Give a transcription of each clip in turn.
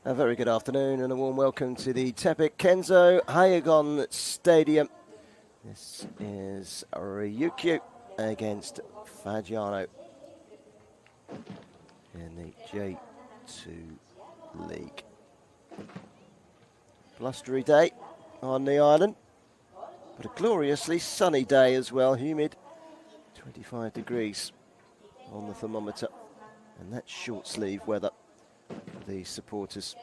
A very good afternoon and a warm welcome to the Tapic Kenso Hiyagon Stadium. This is Ryukyu against Fagiano in the J2 League. Blustery day on the island, but a gloriously sunny day as well, humid, 25 degrees on the thermometer, and that's short sleeve weather. The supporters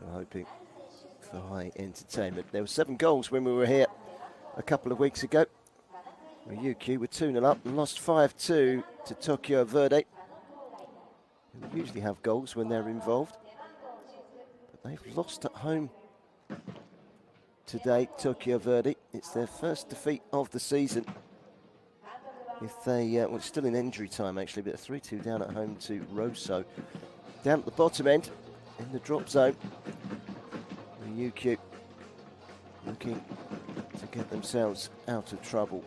are hoping for high entertainment. There were 7 goals when we were here a couple of weeks ago. Ryukyu were 2-0 up and lost 5-2 to Tokyo Verde, who usually have goals when they're involved. But they've lost at home today, Tokyo Verde. It's their first defeat of the season. If they, well, it's still in injury time actually, but 3-2 down at home to Rosso. Down at the bottom end, in the drop zone, Ryukyu looking to get themselves out of trouble.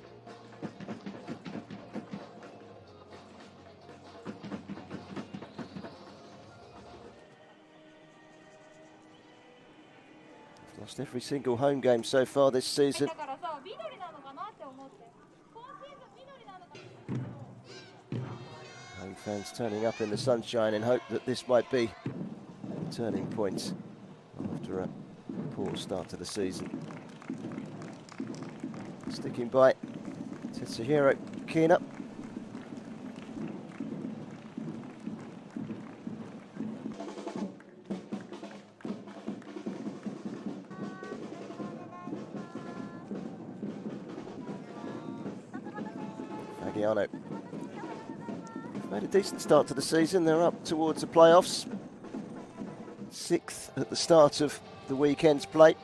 They've lost every single home game so far this season. Home fans turning up in the sunshine in hope that this might be a turning point after a poor start to the season. Sticking by Tetsuhiro Kina. Fagiano made a decent start to the season. They're up towards the playoffs. 6th at the start of the weekend's play.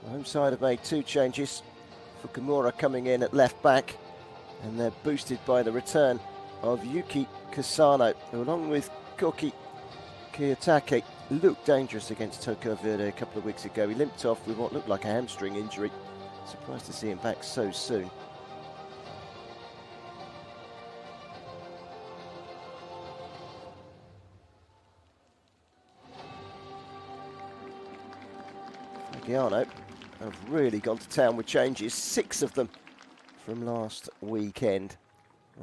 The home side have made 2 changes. Fukumura coming in at left back, and they're boosted by the return of Yuki Kasano, who along with Koki Kiyotake looked dangerous against Tokyo Verde a couple of weeks ago. He limped off with what looked like a hamstring injury. Surprised to see him back so soon. Fagiano have really gone to town with changes, 6 of them from last weekend.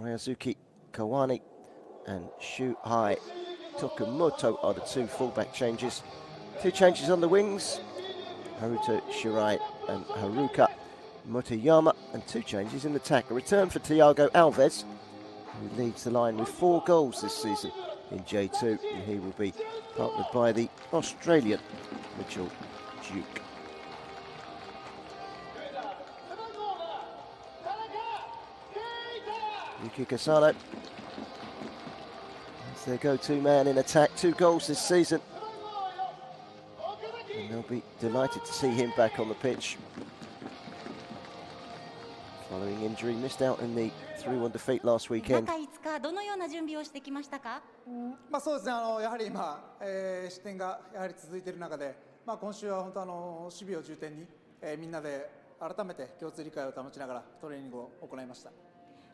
Ryosuke Kawani and Shuhei Tokumoto are the 2 fullback changes. 2 changes on the wings, Haruto Shirai and Haruka Motoyama, and 2 changes in the attack. A return for Thiago Alves, who leads the line with 4 goals this season in J2, and he will be partnered by the Australian Mitchell Duke. Yuki Kasano is their go-to man in attack. 2 goals this season, and they'll be delighted to see him back on the pitch. Following injury, missed out in the 3-1 defeat last weekend. そうですね、やはり今、失点がやはり続いている中で、今週は本当守備を重点に、みんなで改めて共通理解を保ちながらトレーニングを行いました。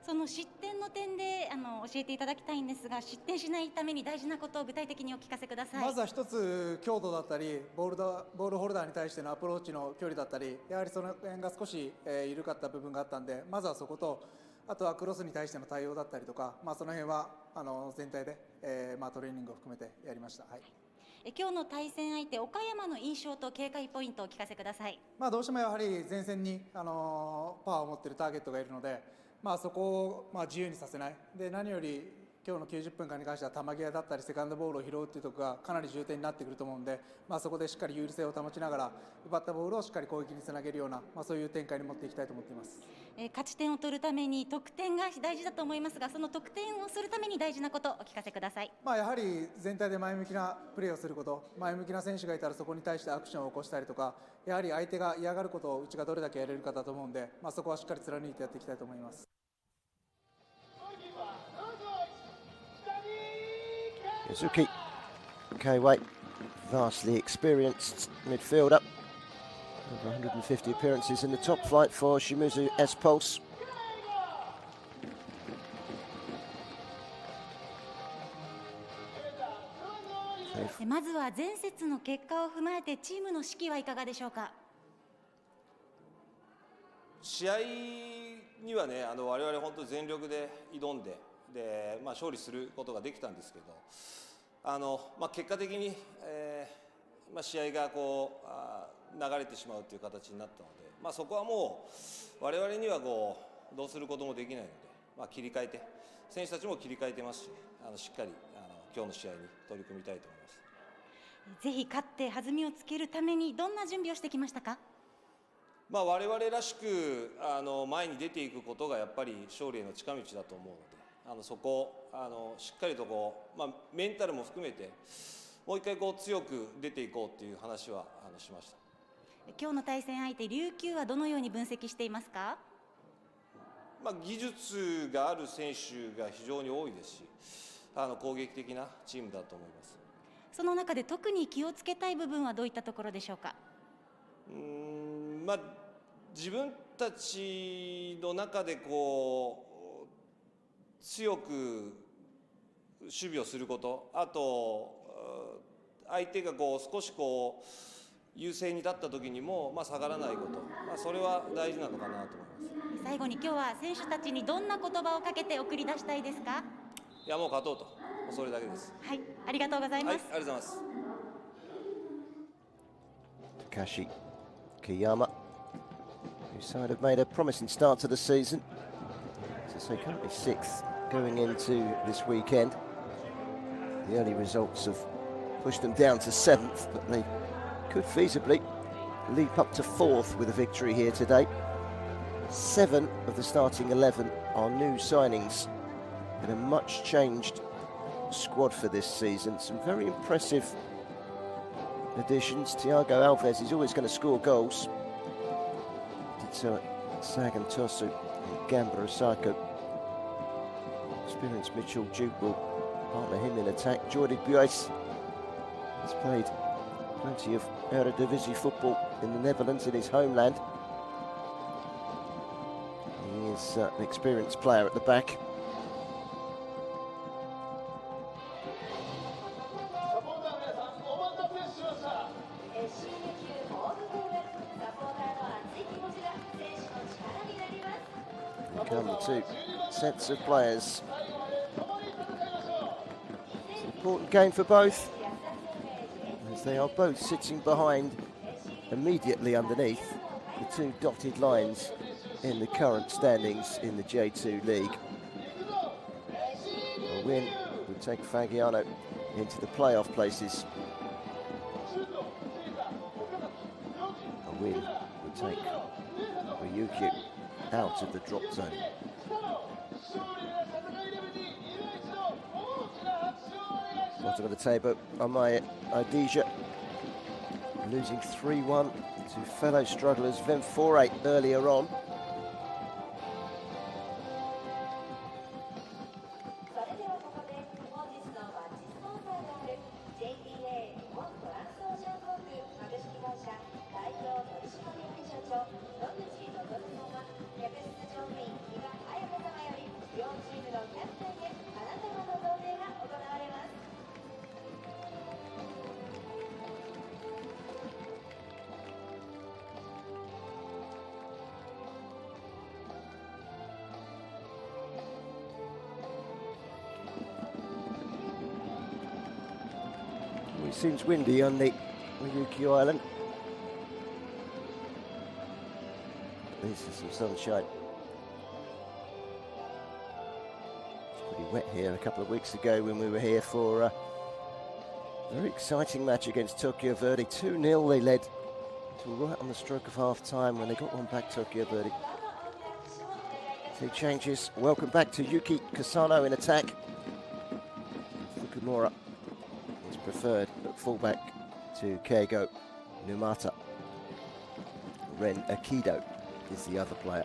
その失点の点で教えていただきたいんですが、失点しないために大事なことを具体的にお聞かせください。まずは一つ強度だったり、ボールホルダーに対してのアプローチの距離だったり、やはりその辺が少し、緩かった部分があったんで、まずはそこと、あとはクロスに対しての対応だったりとか、その辺は全体で、トレーニングを含めてやりました。はい。今日の対戦相手岡山の印象と警戒ポイントをお聞かせください。どうしてもやはり前線にパワーを持っているターゲットがいるので。そこを自由にさせない。で、何より今日の90分間に関しては球際だったりセカンドボールを拾うっていうところがかなり重点になってくると思うんで、そこでしっかり有利性を保ちながら奪ったボールをしっかり攻撃につなげるような、そういう展開に持っていきたいと思っています。勝ち点を取るために得点が大事だと思いますが、その得点をするために大事なことをお聞かせください。やはり全体で前向きなプレーをすること、前向きな選手がいたらそこに対してアクションを起こしたりとか、やはり相手が嫌がることをうちがどれだけやれるかだと思うんで、そこはしっかり貫いてやっていきたいと思います。Yuzuki Keiwei, vastly experienced midfielder. Over 150 appearances in the top flight for Shimizu S-Pulse. まずは前節の結果を踏まえてチームの士気はいかがでしょうか。試合にはね、我々本当に全力で挑んで、勝利することができたんですけど、結果的に、試合が流れてしまうという形になったので、そこはもう我々にはどうすることもできないので、切り替えて、選手たちも切り替えてますし、しっかり今日の試合に取り組みたいと思います。ぜひ勝って弾みをつけるためにどんな準備をしてきましたか。我々らしく前に出ていくことがやっぱり勝利への近道だと思うので、そこをしっかりとメンタルも含めてもう一回強く出ていこうという話はしました。今日の対戦相手琉球はどのように分析していますか。技術がある選手が非常に多いですし、攻撃的なチームだと思います。その中で特に気をつけたい部分はどういったところでしょうか。自分たちの中で強く守備をすること、あと相手が少し優勢に立った時にも下がらないこと、それは大事なのかなと思います。最後に今日は選手たちにどんな言葉をかけて送り出したいですか。いや、もう勝とうと、それだけです。はい、ありがとうございます。はい、ありがとうございます。Tapic Okayama, whose side have made a promising start to the season. As I say, currently 6th going into this weekend. The early results have pushed them down to 7th, but they could feasibly leap up to 4th with a victory here today. 7 of the starting 11 are new signings in a much changed squad for this season. Some very impressive additions. Thiago Alves is always going to score goals. Did so at Sagan Tosu and Gamba Osako. Experienced Mitchell Duke will partner him in attack. Jordi Buys has played plenty of Eredivisie football in the Netherlands, in his homeland. He is an experienced player at the back. Come the two sets of players. It's an important game for both, as they are both sitting behind, immediately underneath the two dotted lines in the current standings in the J2 League. A win would take Fagiano into the playoff places. A win would take Ryukyu out of the drop zone. Bottom of the table, MEIJI losing 3-1 to fellow strugglers Vem4-8 earlier on. It seems windy on the Ryukyu Island. At least there's some sunshine. It's pretty wet here a couple of weeks ago when we were here for a very exciting match against Tokyo Verdy. 2-0 they led till right on the stroke of half time when they got one back, Tokyo Verdy. Two changes. Welcome back to Yuki Kasano in attack. Fukumura is preferred at fullback to Keigo Numata. Ren Akido is the other player,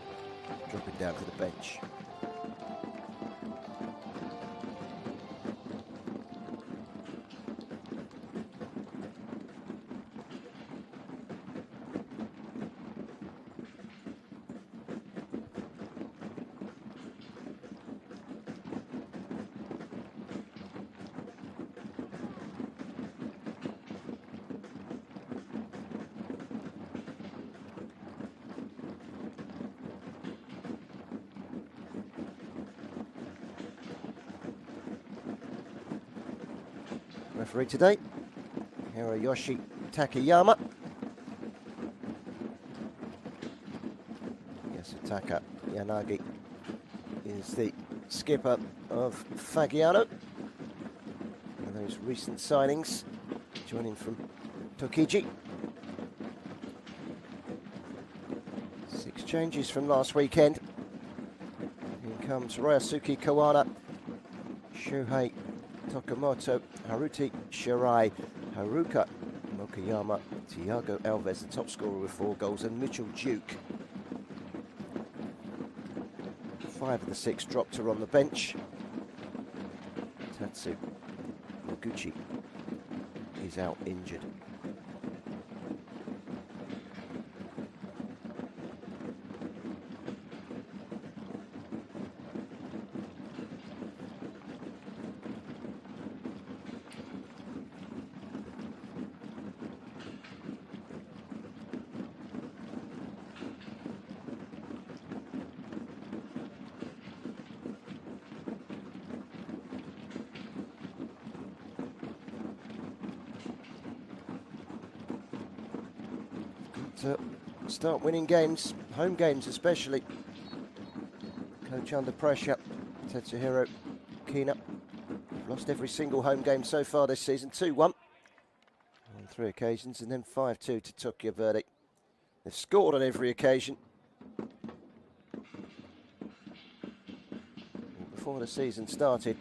dropping down to the bench. Referee today, Hiroyoshi Takayama. Yasutaka Yanagi is the skipper of Fagiano. And those recent signings joining from Tokiji. 6 changes from last weekend. In comes Ryosuke Kawana, Shuhei Tokamoto, Haruti Shirai, Haruka Okayama, Thiago Alves, the top scorer with 4 goals, and Mitchell Duke. 5 of the 6 dropped her on the bench. Tatsu Noguchi is out injured. To start winning games, home games especially. Coach under pressure, Tetsuhiro Kina. Lost every single home game so far this season, 2-1 on 3 occasions, and then 5-2 to Tokyo Verdy. They've scored on every occasion. Before the season started,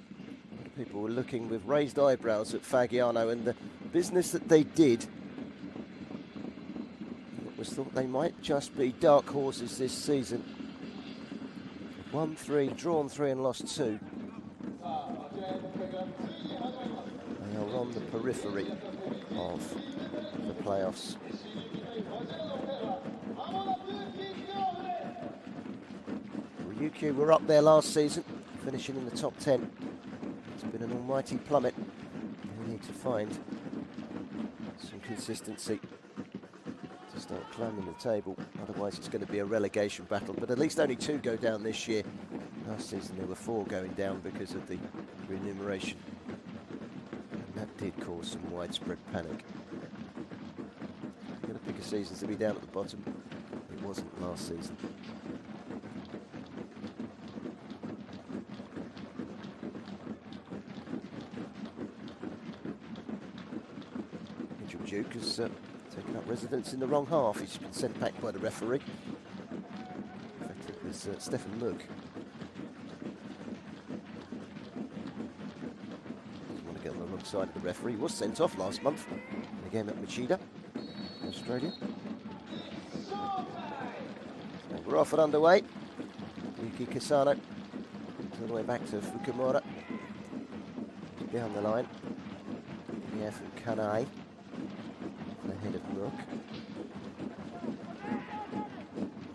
people were looking with raised eyebrows at Fagiano and the business that they did. Thought they might just be dark horses this season. Won 3, drawn 3 and lost 2. They are on the periphery of the playoffs. Ryukyu were up there last season, finishing in the top 10. It's been an almighty plummet. They need to find some consistency. Start climbing the table, otherwise it's going to be a relegation battle, but at least only 2 go down this year. Last season there were 4 going down because of the remuneration, and that did cause some widespread panic. You're going to pick a season to be down at the bottom. It wasn't last season. Mitchell Duke has taken up residence in the wrong half. He's been sent back by the referee. In fact, it was Stefan Mug. Doesn't want to get on the wrong side of the referee. He was sent off last month in a game at Machida, Australia. So we're off and underway. Yuki Kasano all the way back to Fukumura. Down the line. Yeah, from Kanai. Ahead of Rook.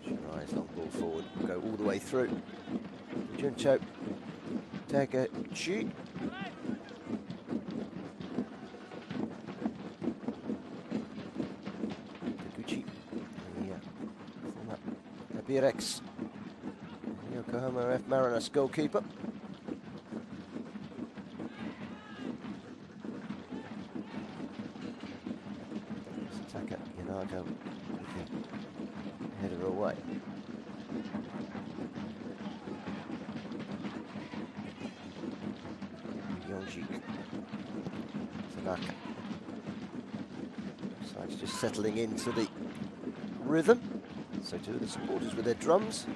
Shirai's long ball forward, will go all the way through. Juncho Tagachi. Taguchi. Former Tabirex. Yokohama F. Mariners goalkeeper. Header away. Yonji Tanaka. Sides just settling into the rhythm. So too the supporters with their drums.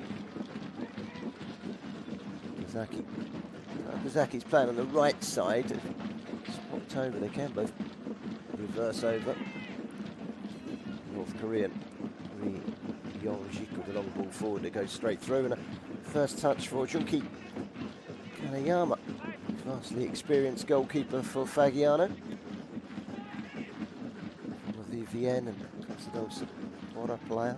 Okazaki's playing on the right side. Swapped over, they can both reverse over. North Korean Ri Yongjik with the long ball forward that goes straight through, and a first touch for Junki Kanayama, vastly experienced goalkeeper for Fagiano. From the VVN and Costa Ora player.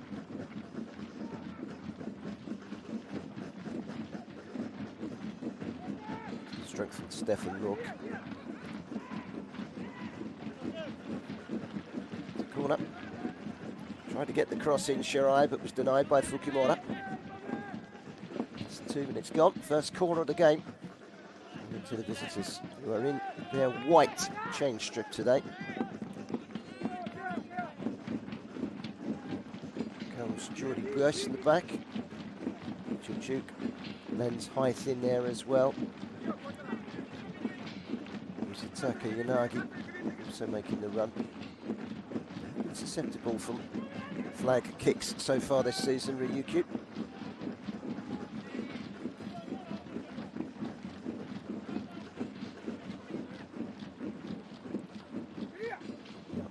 Strengthened Stefan Rook. Corner. Tried to get the cross in Shirai, but was denied by Fukimura. It's 2 minutes gone. First corner of the game. to the visitors, who are in their white change strip today. Comes Jordy Burst in the back. Jujuk lends height in there as well. Taka Yanagi also making the run. Susceptible from flag kicks so far this season, Ryukyu.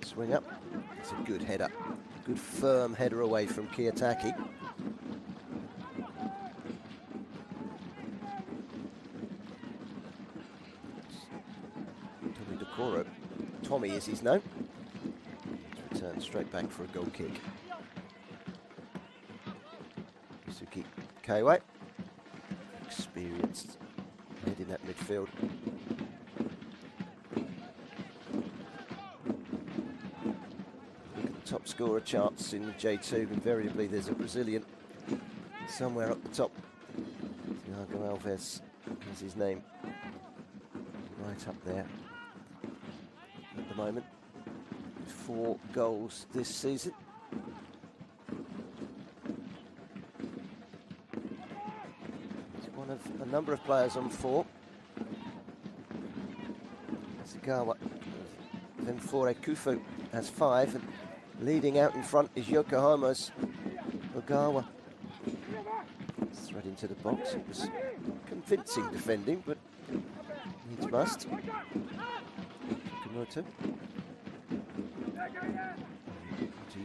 Swing up. It's a good header. Good firm header away from Kiyotaki. Tommy is his name. Return straight back for a goal kick. Suzuki Kaiwai, experienced head in that midfield. Look at the top scorer charts in the J2. Invariably, there's a Brazilian somewhere up the top. Thiago Alves is his name, right up there. At the moment, 4 goals this season. He's one of a number of players on 4. Sagawa, then Fore Kufu has 5, and leading out in front is Yokohama's Ogawa. Thread into the box. It was convincing defending, but needs must.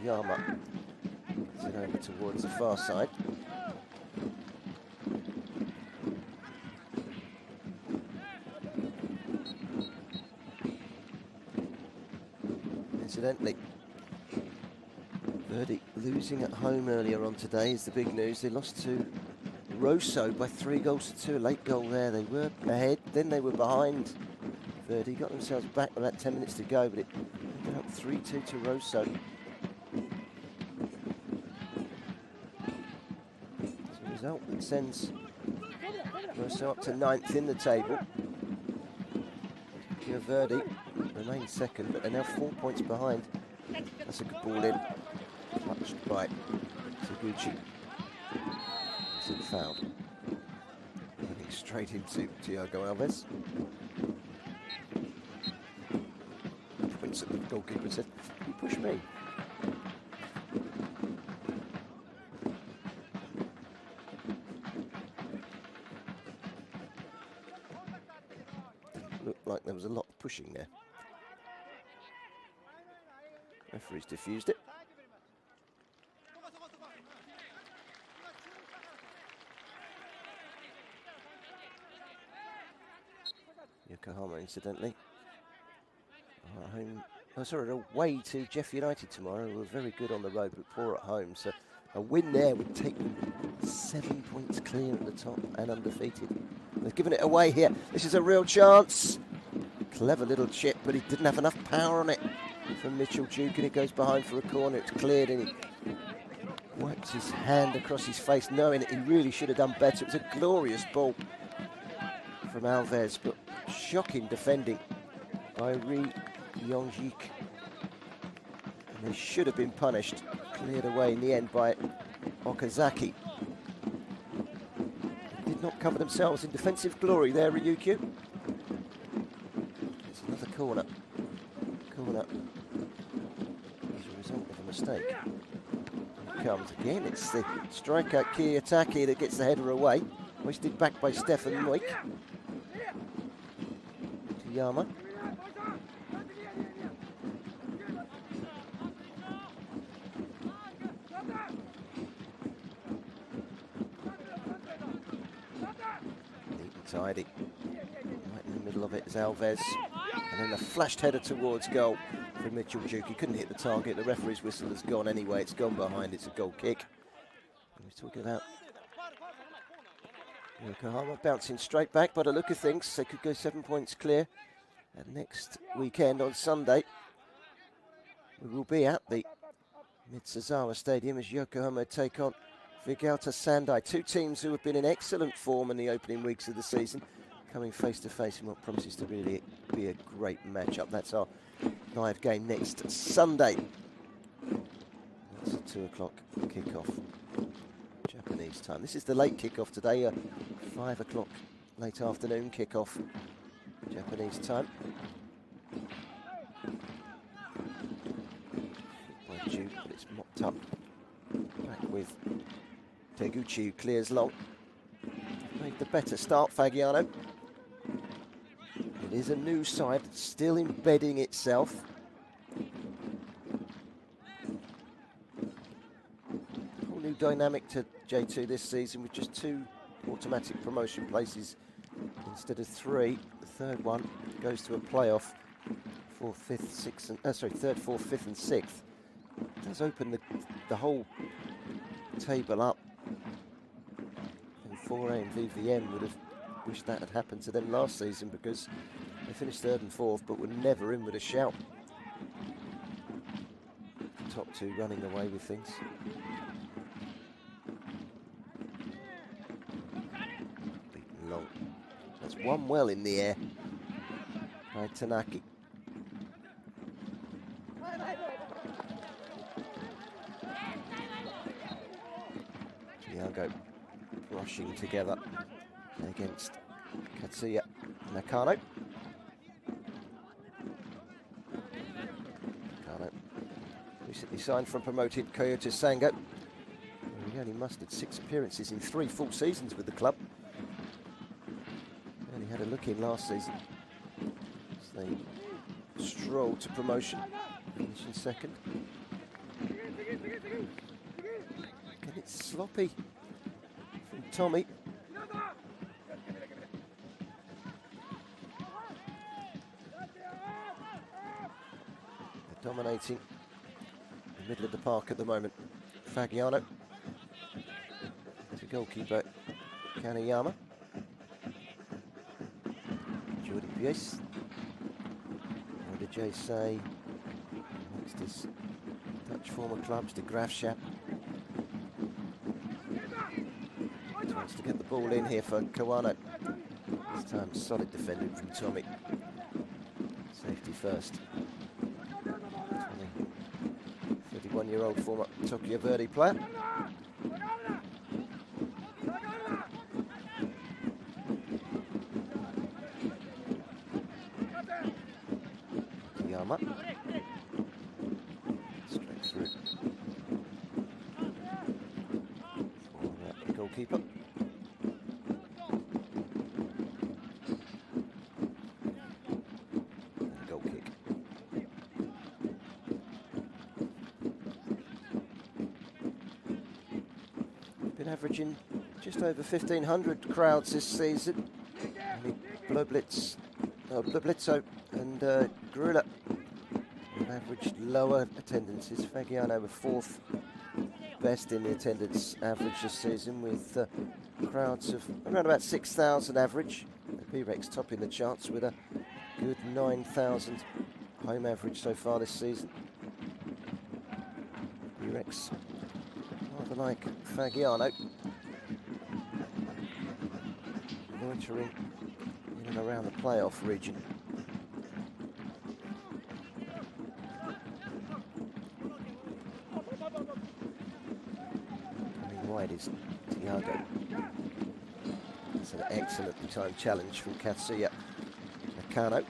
Yama gets it over towards the far side. Incidentally, Verdi losing at home earlier on today is the big news. They lost to Rosso by 3 goals to 2. A late goal there. They were ahead, then they were behind. Verdi got themselves back with about 10 minutes to go, but it ended up 3-2 to Rosso. As a result, it sends Rosso up to 9th in the table. Verdi remains second, but they're now 4 points behind. That's a good ball in. Touched by Taguchi. Is it fouled? Running straight into Thiago Alves. The goalkeeper said, "You push me." Looked like there was a lot of pushing there. Referee's diffused it. Yokohama, incidentally, home. Oh, sorry, away to Jeff United tomorrow. We're very good on the road, but poor at home. So a win there would take them 7 points clear at the top and undefeated. They've given it away here. This is a real chance. Clever little chip, but he didn't have enough power on it from Mitchell Duke, and it goes behind for a corner. It's cleared, and he wipes his hand across his face, knowing that he really should have done better. It was a glorious ball from Alves, but shocking defending by Ri Yongjik. And they should have been punished. Cleared away in the end by Okazaki. They did not cover themselves in defensive glory there, Ryukyu. It's another corner. Corner as a result of a mistake. Here it comes again. It's the striker Kiyotaki that gets the header away. Hoisted back by Stefan Moik. To Yama. Tidy. Right in the middle of it is Alves. And then a flashed header towards goal from Mitchell Duke. He couldn't hit the target. The referee's whistle has gone anyway. It's gone behind. It's a goal kick. And we're talking about Yokohama bouncing straight back. By the look of things, they could go 7 points clear. And next weekend on Sunday, we will be at the Mitsuzawa Stadium as Yokohama take on Vegalta Sendai, 2 teams who have been in excellent form in the opening weeks of the season. coming face to face in what promises to really be a great matchup. That's our live game next Sunday. That's a 2 o'clock kickoff, Japanese time. This is the late kickoff today, 5 o'clock late afternoon kickoff, Japanese time. By Jude, but it's mopped up. Back with Teguchi, who clears long. Made the better start, Fagiano. It is a new side, still embedding itself. Whole new dynamic to J2 this season with just 2 automatic promotion places instead of 3. The third one goes to a playoff for 5th, 6th, and 3rd, 4th, 5th, and 6th. It does open the whole table up. And 4A and VVM would have wished that had happened to them last season because they finished 3rd and 4th, but were never in with a shout. The top 2 running away with things. Beaten long. That's one well in the air by Tanaki. Hiyago rushing together against Katsuya Nakano. Nakano recently signed from promoted Kyoto Sango. He only mustered 6 appearances in 3 full seasons with the club. Only had a look in last season as they strolled to promotion, finishing 2nd. And it's sloppy from Tommy. They're dominating the middle of the park at the moment. Fagiano to goalkeeper Kaneyama. Jordi Pies. What did Jay say? Next is Dutch former clubs, de Graafschap. Tries to get the ball in here for Kawano. This time solid defending from Tommy. Safety first. 31-year-old former Tokyo Verdy player. Okayama. Straight through. For the goalkeeper. Averaging just over 1,500 crowds this season. Only Blitzo and Grula have averaged lower attendances. Fagiano were 4th best in the attendance average this season with crowds of around about 6,000 average. P-Rex topping the charts with a good 9,000 home average so far this season. P-Rex rather like Fagiano, loitering in and around the playoff region. Coming wide is Thiago. It's an excellently timed challenge from Katsuya Nakano.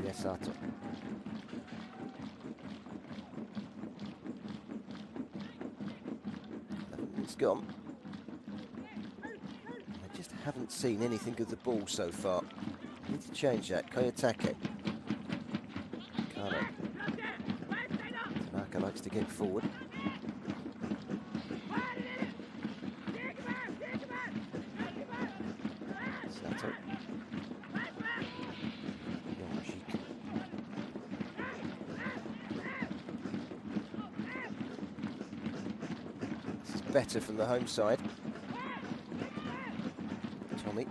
Yasato. It's gone. I just haven't seen anything of the ball so far. Need to change that. Koyotake. Kano. Tanaka likes to get forward. Sato. Better from the home side. Tommy,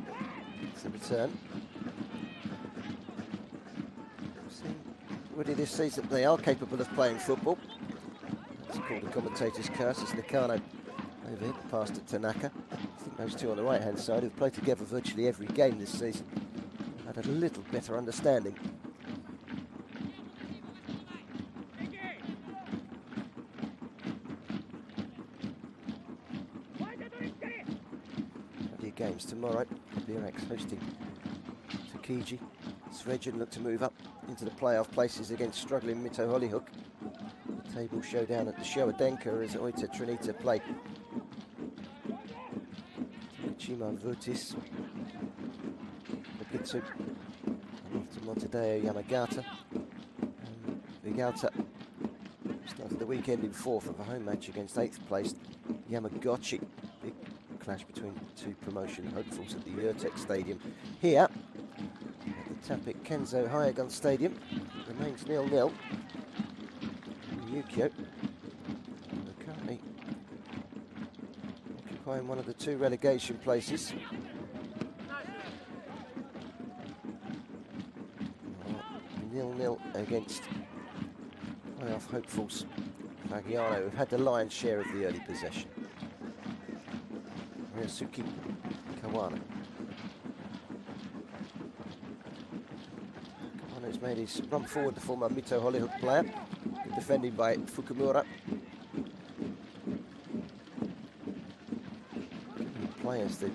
it's the return. We've seen already this season they are capable of playing football. call the commentator's curse as Nakano over here, passed it to Tanaka. I think those two on the right-hand side have played together virtually every game this season. Had a little better understanding. Plenty of games tomorrow. BRX hosting Tsukiji. Svedjan look to move up into the playoff places against struggling Mito Hollyhook. The table showdown at the Showa Denka as Oita Trinita play Chima Vutis. Bukitsu. After Montedeo Yamagata. Vigata started the weekend in 4th of a home match against 8th placed Yamaguchi. Big clash between two promotion hopefuls at the Urtex Stadium. Here at the Tapic Kenso Hiyagon Stadium remains 0-0. Ryukyu are currently occupying one of the two relegation places. 0-0 against playoff hopefuls Fagiano, who've had the lion's share of the early possession. Ryosuke Kawana. Kawano's made his run forward, the former Mito Hollyhook player. Good defending by Fukumura. Players that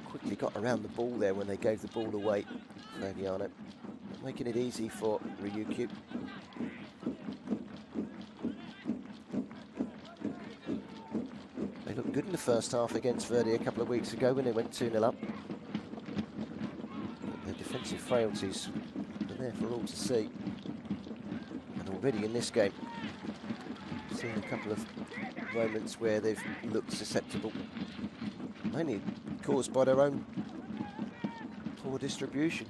quickly got around the ball there when they gave the ball away. Fagiano making it easy for Ryukyu. They looked good in the first half against Verdi a couple of weeks ago when they went 2-0 up. But their defensive frailties are there for all to see. And already in this game, we've seen a couple of moments where they've looked susceptible. Mainly caused by their own poor distribution.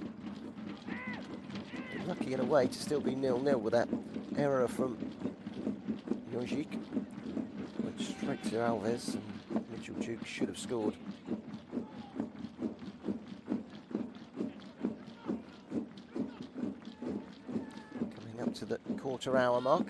Lucky in a way to still be 0-0 with that error from Yojik. Went straight to Alves and Mitchell Duke should have scored. Coming up to the quarter-hour mark.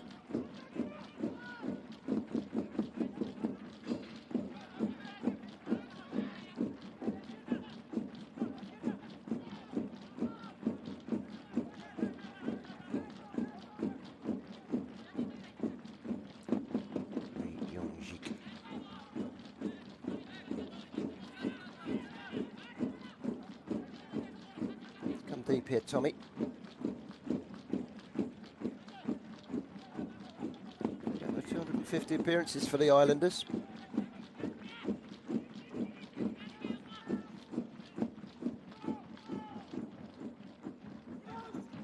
Deep here, Tommy. 250 appearances for the Islanders.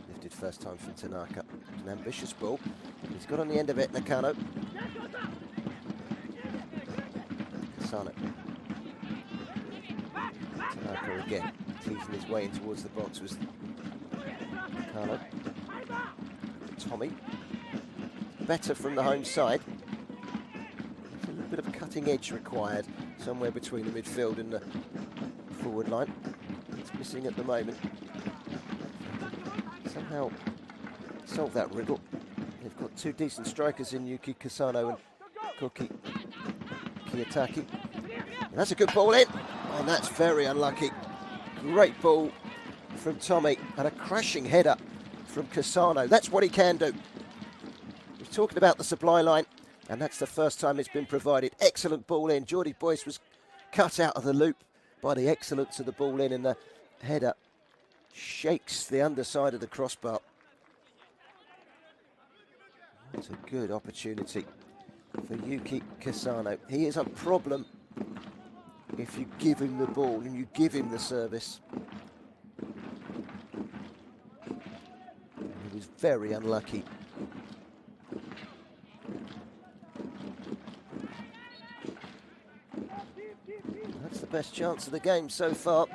Lifted first time from Tanaka. An ambitious ball. He's got on the end of it, Nakano. Kasano. Tanaka again. Teasing his way in towards the box was Nakano. Tommy. Better from the home side. A little bit of a cutting edge required somewhere between the midfield and the forward line. It's missing at the moment. Somehow solve that riddle. They've got two decent strikers in Yuki Kasano and Koki Kiyotaki. And that's a good ball in, and that's very unlucky. Great ball from Tommy and a crashing header from Kasano. That's what he can do. We're talking about the supply line, and that's the first time it's been provided. Excellent ball in. Jordi Boyce was cut out of the loop by the excellence of the ball in, and the header shakes the underside of the crossbar. That's a good opportunity for Yuki Kasano. He is a problem if you give him the ball and you give him the service. He was very unlucky. That's the best chance of the game so far.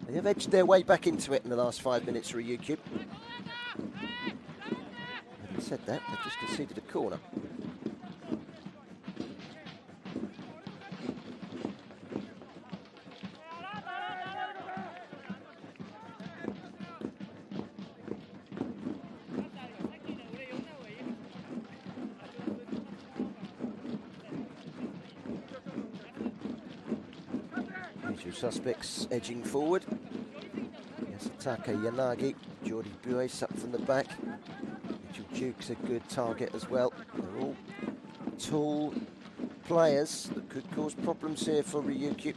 They have edged their way back into it in the last 5 minutes, Ryukyu. Having said that, they just conceded a corner. Two suspects edging forward. Yasutaka Yanagi, Jordi Bues up from the back. Mitchell Duke's a good target as well. They're all tall players that could cause problems here for Ryukyu.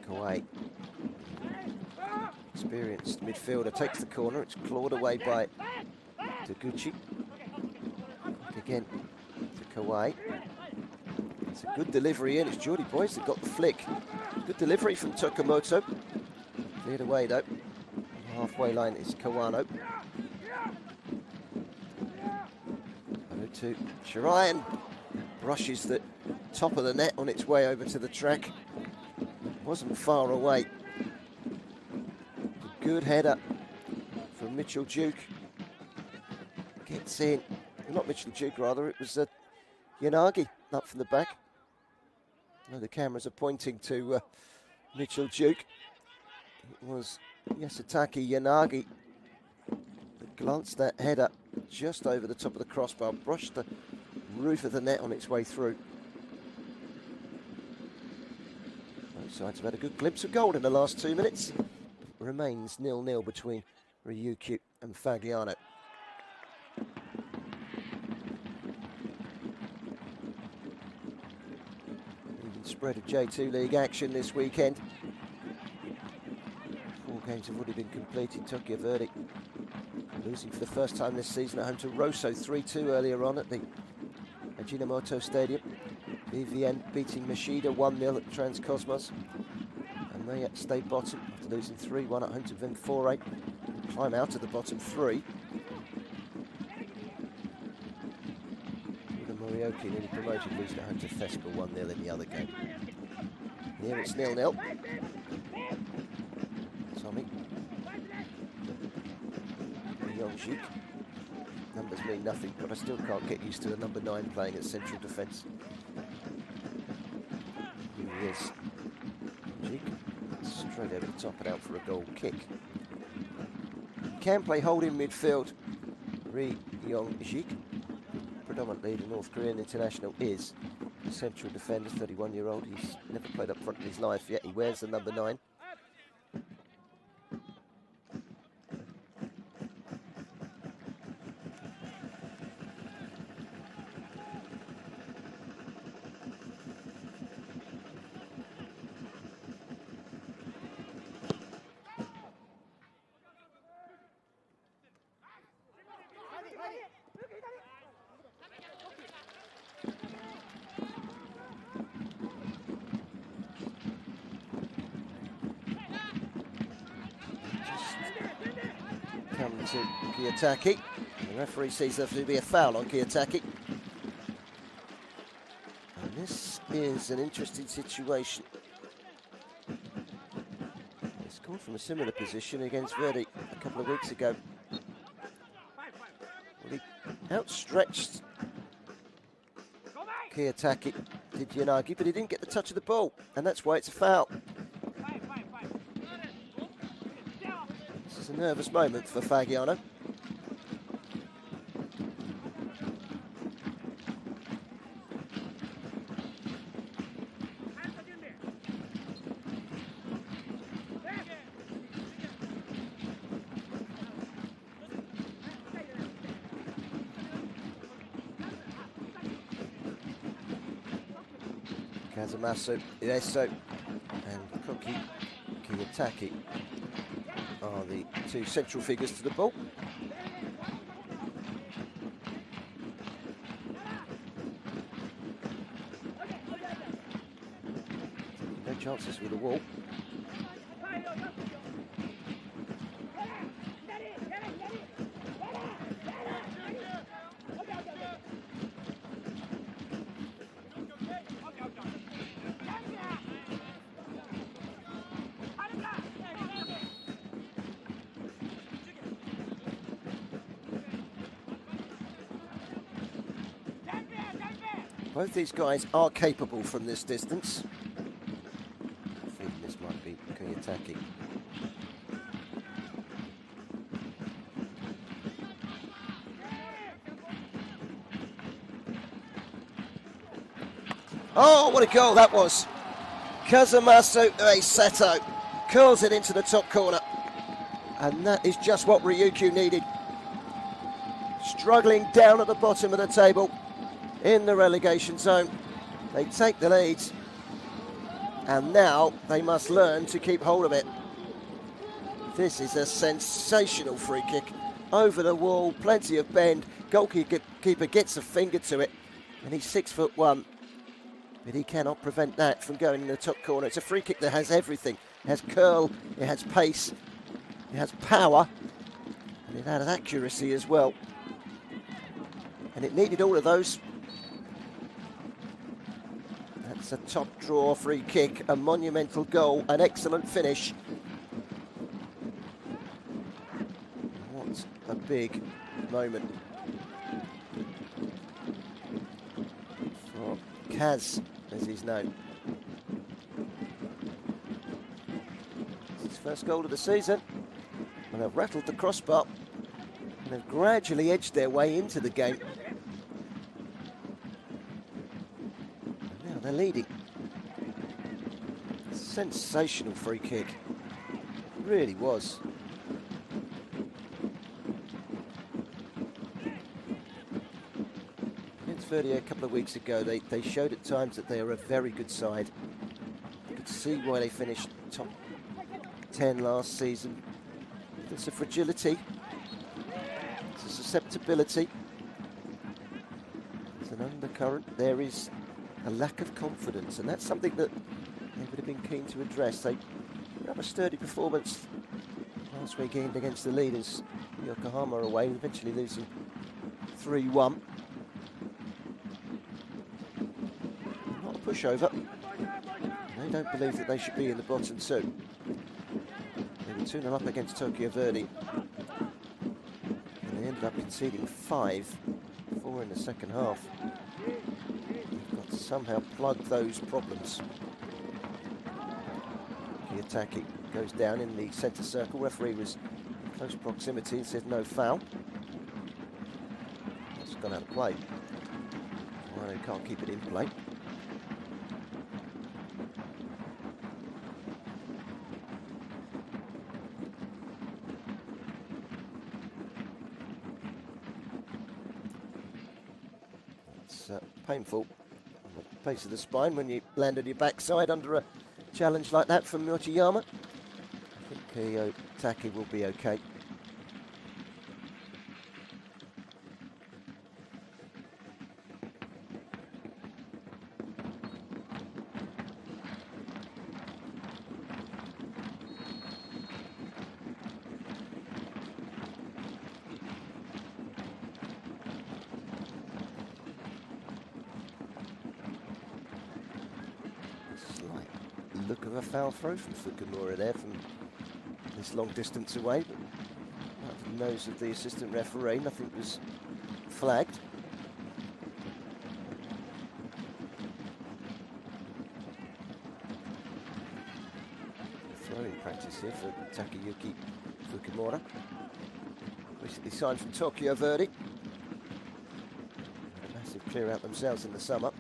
Kawai, experienced midfielder, takes the corner. It's clawed away by Taguchi. Again to Kawai. It's a good delivery in. It's Jordi Bues that got the flick. Good delivery from Tokamoto. Cleared away though. On the halfway line is Kawano. To Shirayan. Brushes the top of the net on its way over to the track. Wasn't far away. A good header from Mitchell Duke. Gets in. Not Mitchell Duke, rather. It was Yanagi up from the back. No, the cameras are pointing to Mitchell Duke. It was Yasutaka Yanagi that glanced that header just over the top of the crossbar, brushed the roof of the net on its way through. Both sides have had a good glimpse of goal in the last 2 minutes. Remains 0-0 between Ryukyu and Fagiano. Even spread of J2 League action this weekend. 4 games have already been completed. Tokyo Verdy losing for the first time this season at home to Rosso 3-2 earlier on at the Ajinomoto Stadium. BVN beating Mashida 1-0 at Transcosmos. And they stay bottom after losing 3-1 at home to Vim 4-8. Climb out of the bottom 3. Uda Morioki nearly promoted, losing at home to Fespa 1-0 in the other game. Here it's 0-0. Tommy. Yongjik. Numbers mean nothing, but I still can't get used to a number 9 playing at central defence. Here he is. Jik. Straight over the top and out for a goal kick. Can play holding midfield. Ri Yong-jik, predominantly the North Korean international, is a central defender, 31-year-old. He's never played up front in his life yet. He wears the number 9. Come to Kiyotaki. The referee sees there to be a foul on Kiyotaki. And this is an interesting situation. He scored from a similar position against Verdi a couple of weeks ago. Well, he outstretched Kiyotaki, did Yanagi, but he didn't get the touch of the ball, and that's why it's a foul. This is a nervous moment for Fagiano. Kazumasu, Ueso and Koki Kiyotaki are the 2 central figures to the ball. No chances with the wall. Both these guys are capable from this distance. I think this might be Kiyotaki. Oh, what a goal that was. Kazumasu Uesato curls it into the top corner. And that is just what Ryukyu needed. Struggling down at the bottom of the table in the relegation zone. They take the lead. And now they must learn to keep hold of it. This is a sensational free kick. Over the wall, plenty of bend. Goalkeeper gets a finger to it. And he's 6'1". But he cannot prevent that from going in the top corner. It's a free kick that has everything. It has curl, it has pace, it has power, and it has accuracy as well. And it needed all of those. That's a top draw free kick, a monumental goal, an excellent finish. What a big moment for Kaz, as he's known. It's his first goal of the season, and they've rattled the crossbar, and they've gradually edged their way into the game. And now they're leading. Sensational free kick. It really was. Verdi a couple of weeks ago, they showed at times that they are a very good side. You could see why they finished top 10 last season. There's a fragility, there's a susceptibility, there's an undercurrent, there is a lack of confidence, and that's something that they would have been keen to address. They have a sturdy performance last weekend against the leaders, Yokohama away, eventually losing 3-1. Pushover. They don't believe that they should be in the bottom two. They were 2-0 up against Tokyo Verdy. And they ended up conceding 5, 4 in the second half. They've got to somehow plug those problems. Kiyotaki goes down in the centre circle. Referee was in close proximity and said no foul. It's gone out of play. Well, they can't keep it in play. Painful on the base of the spine when you land on your backside under a challenge like that from Mochiyama. I think Kiyotaki will be okay. Look of a foul throw from Fukumura there from this long distance away, but out of the nose of the assistant referee, nothing was flagged. Throwing practice here for Takayuki Fukumura, recently signed from Tokyo Verdy. A massive clear out themselves in the summer.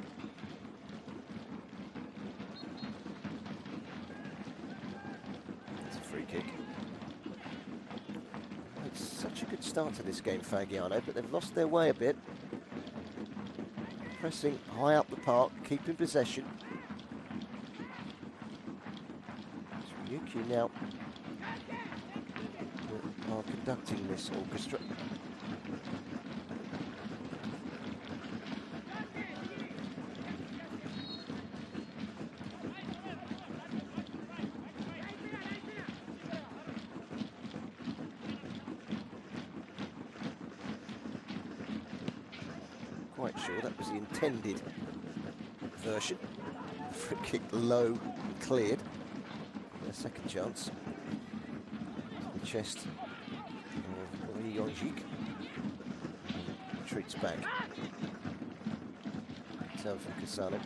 Start to this game, Fagiano, but they've lost their way a bit. Pressing high up the park, keeping possession. It's Ryukyu now are conducting this orchestra. Quite sure that was the intended version. Free kick low, cleared. A second chance. The chest of Ryukyu. Retreats back. Turn from Kasano.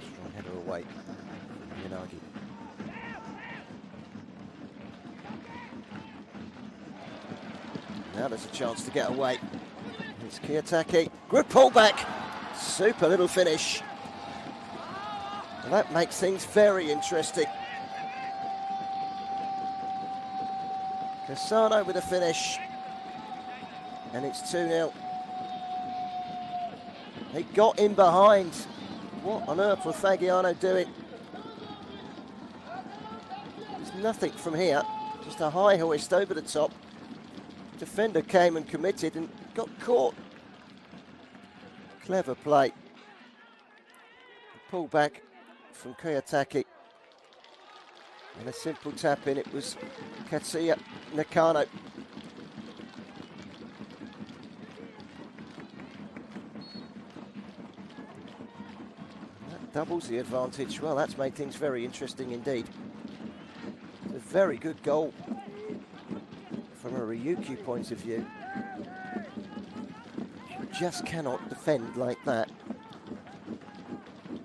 Strong header away. Yanagi. there's a chance to get away. It's Kiyotaki. Good pullback. Super little finish. And that makes things very interesting. Kasano with a finish. And it's 2-0. He got in behind. What on earth was Fagiano doing? There's nothing from here. Just a high hoist over the top. Defender came and committed and got caught. Clever play. Pull back from Kiyotaki. And a simple tap in. It was Katsuya Nakano. That doubles the advantage. Well, that's made things very interesting indeed. It's a very good goal from a Ryukyu point of view. You just cannot defend like that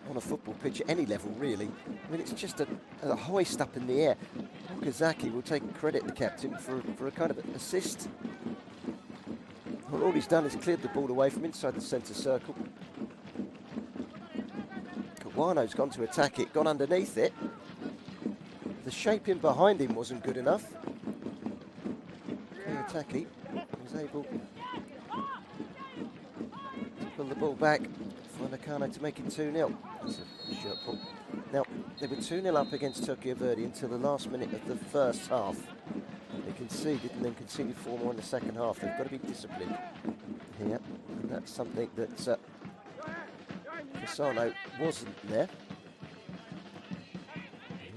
on a football pitch at any level, really. I mean, it's just a hoist up in the air. Okazaki will take credit, the captain, for a kind of assist. Well, all he's done is cleared the ball away from inside the centre circle. Kawano's gone to attack it, gone underneath it. The shape in behind him wasn't good enough. Kiyotaki was able to pull the ball back for Nakano to make it 2-0. That's a short pull. Now, they were 2-0 up against Tokyo Verdy until the last minute of the first half. They conceded and then conceded 4 more in the second half. They've got to be disciplined here. And that's something that Kasano wasn't there.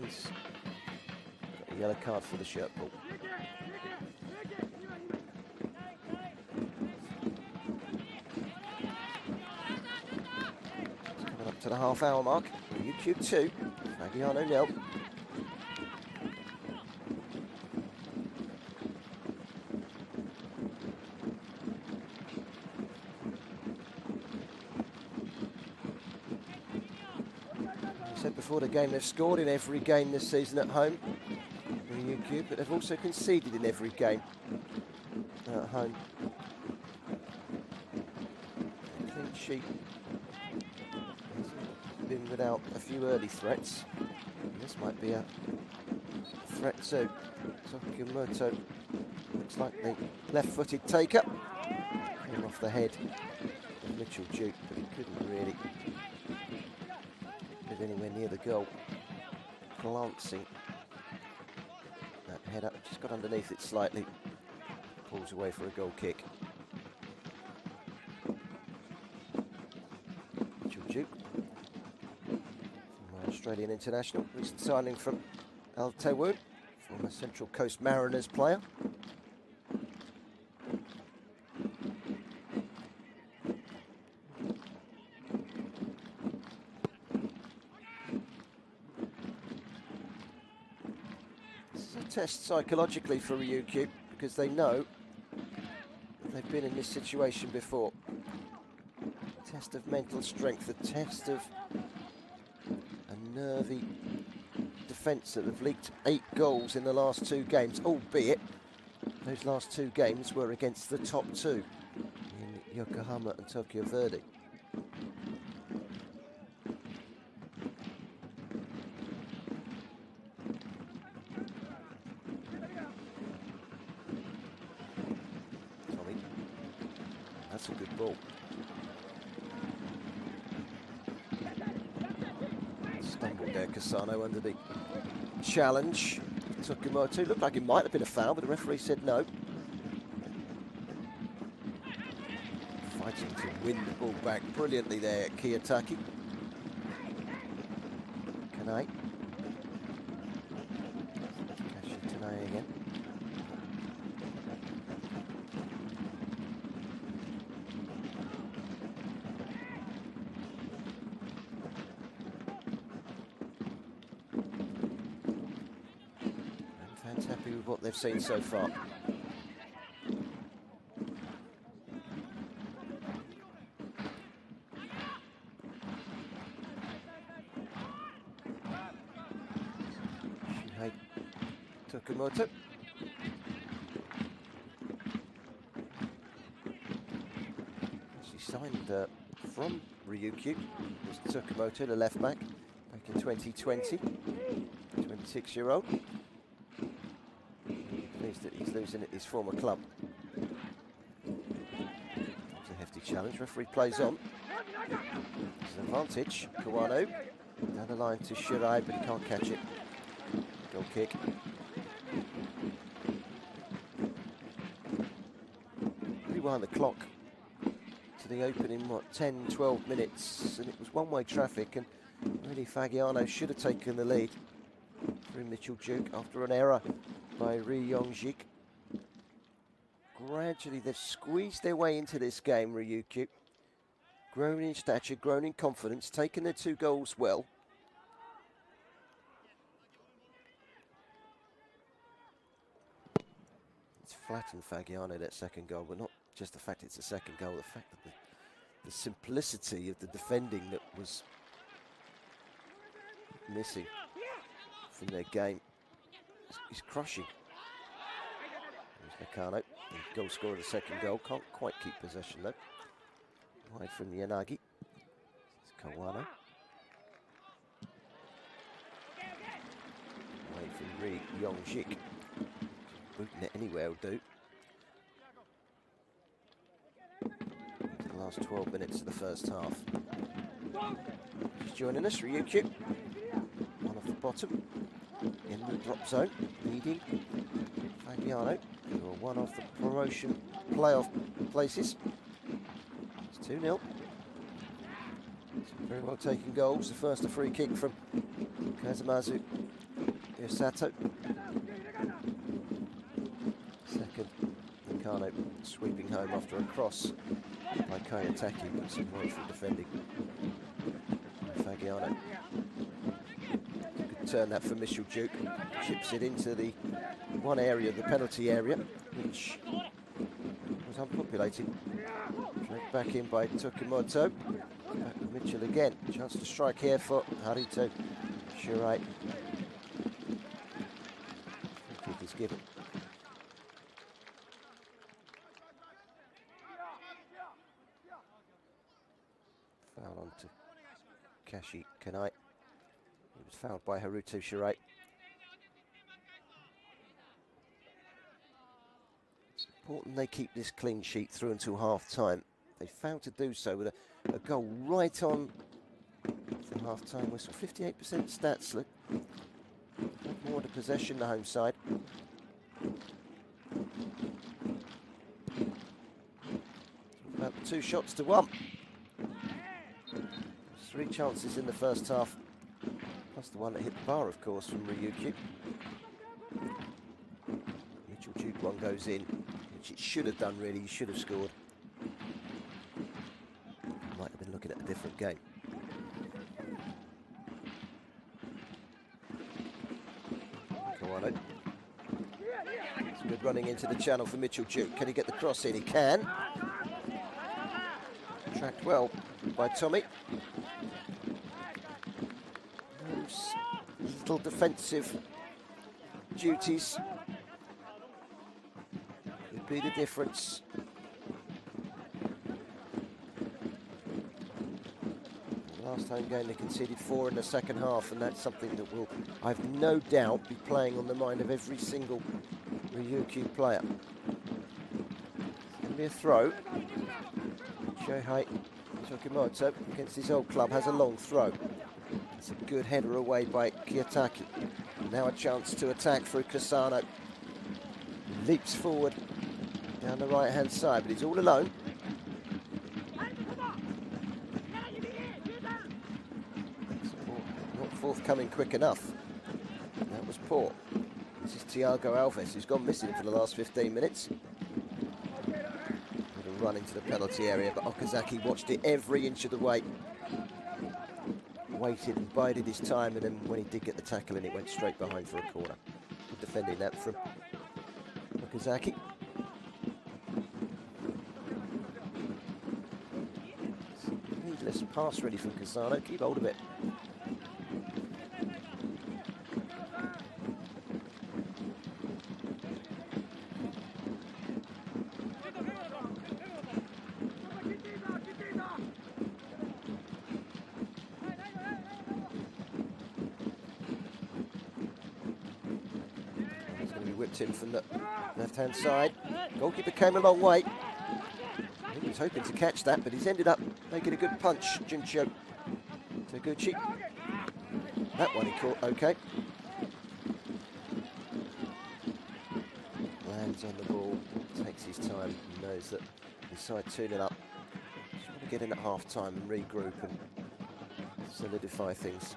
He's got a yellow card for the shirt pull. Coming up to the half-hour mark. Ryukyu 2, Fagiano 0. I said before the game, they've scored in every game this season at home, Ryukyu, but they've also conceded in every game at home. Clean sheet. Been without a few early threats. This might be a threat too. Tokumoto looks like the left-footed taker. Came off the head of Mitchell Duke, but he couldn't really live anywhere near the goal. Glancing that head up, just got underneath it slightly. Pulls away for a goal kick. Mitchell Duke, Australian international, recent signing from Aotearoa, former Central Coast Mariners player. This is a test psychologically for Ryukyu because they know they've been in this situation before. A test of mental strength, a test of nervy defence that have leaked 8 goals in the last 2 games, albeit those last 2 games were against the top 2 in Yokohama and Tokyo Verdy. Tommy, that's a good ball. Stumbled there, Kasano, under the challenge. Tokumoto looked like it might have been a foul, but the referee said no. Fighting to win the ball back brilliantly there, Kiyotaki. Kanai. Kanai again. Happy with what they've seen so far. Shuhei Tokumoto. signed from Ryukyu. Was Tsukamoto, the left back in 2020. 26-year-old. Pleased that he's losing at his former club. It's a hefty challenge. Referee plays on. It's an advantage. Kawano down the line to Shirai, but he can't catch it. Goal kick. Rewind the clock to the opening, 10, 12 minutes, and it was one-way traffic, and really Fagiano should have taken the lead through Mitchell Duke after an error by Ri Yong-jik. Gradually they've squeezed their way into this game, Ryukyu. Grown in stature, grown in confidence, taken their 2 goals well. It's flattened Fagiano, that second goal, but not just the fact it's a second goal, the fact that the simplicity of the defending that was missing from their game is crushing. There's Nakano, the goal scorer of the second goal, can't quite keep possession though. Wide from Yanagi. It's Kawano. Away from Ri Yong-jik. Booting it anywhere will do. Into the last 12 minutes of the first half. Just joining us, Ryukyu. One off the bottom. In the drop zone. Leading Fagiano. Who are one off the promotion playoff places. 2-0. Very well taken goals. The first a free kick from Kazumazu Yosato. Second, Nakano sweeping home after a cross by Kayataki, but some wonderful defending. Fagiano. Good turn that for Mitchell Duke. Chips it into the one area, the penalty area, which was unpopulated. Dragged back in by Tsukamoto. Back with Mitchell again. Chance to strike here for Harito Shirai. Free kick is given. Foul on to Kashi Kanai. He was fouled by Haruto Shirai. It's important they keep this clean sheet through until half time. They failed to do so with a goal right on the half time whistle. 58% stats. Look, more to possession, the home side. About 2 shots to 1. 3 chances in the first half, plus the one that hit the bar, of course, from Ryukyu. Mitchell Duke one goes in, which it should have done, really. He should have scored. Might have been looking at a different game. Kawano. It's good running into the channel for Mitchell Duke. Can he get the cross in? He can. Tracked well by Tommy. Those little defensive duties could be the difference. Last home game they conceded 4 in the second half, and that's something that will, I've no doubt, be playing on the mind of every single Ryukyu player. It's going to be a throw. Shohei Tsukamoto against his old club has a long throw. It's a good header away by Kiyotaki. Now a chance to attack through Kasano. Leaps forward down the right hand side, but he's all alone. Not forthcoming quick enough. That was poor. This is Thiago Alves, who's gone missing for the last 15 minutes. Run into the penalty area, but Okazaki watched it every inch of the way. Waited and bided his time, and then when he did get the tackle in, it went straight behind for a corner. Good defending that from Okazaki. Needless pass ready from Kasano. Keep hold of it. whipped in from the left-hand side. Goalkeeper came a long way. He was hoping to catch that, but he's ended up making a good punch, Juncho Taguchi. That one he caught okay. Lands on the ball, takes his time, knows that his side 2-0 up. Just want to get in at half-time and regroup and solidify things.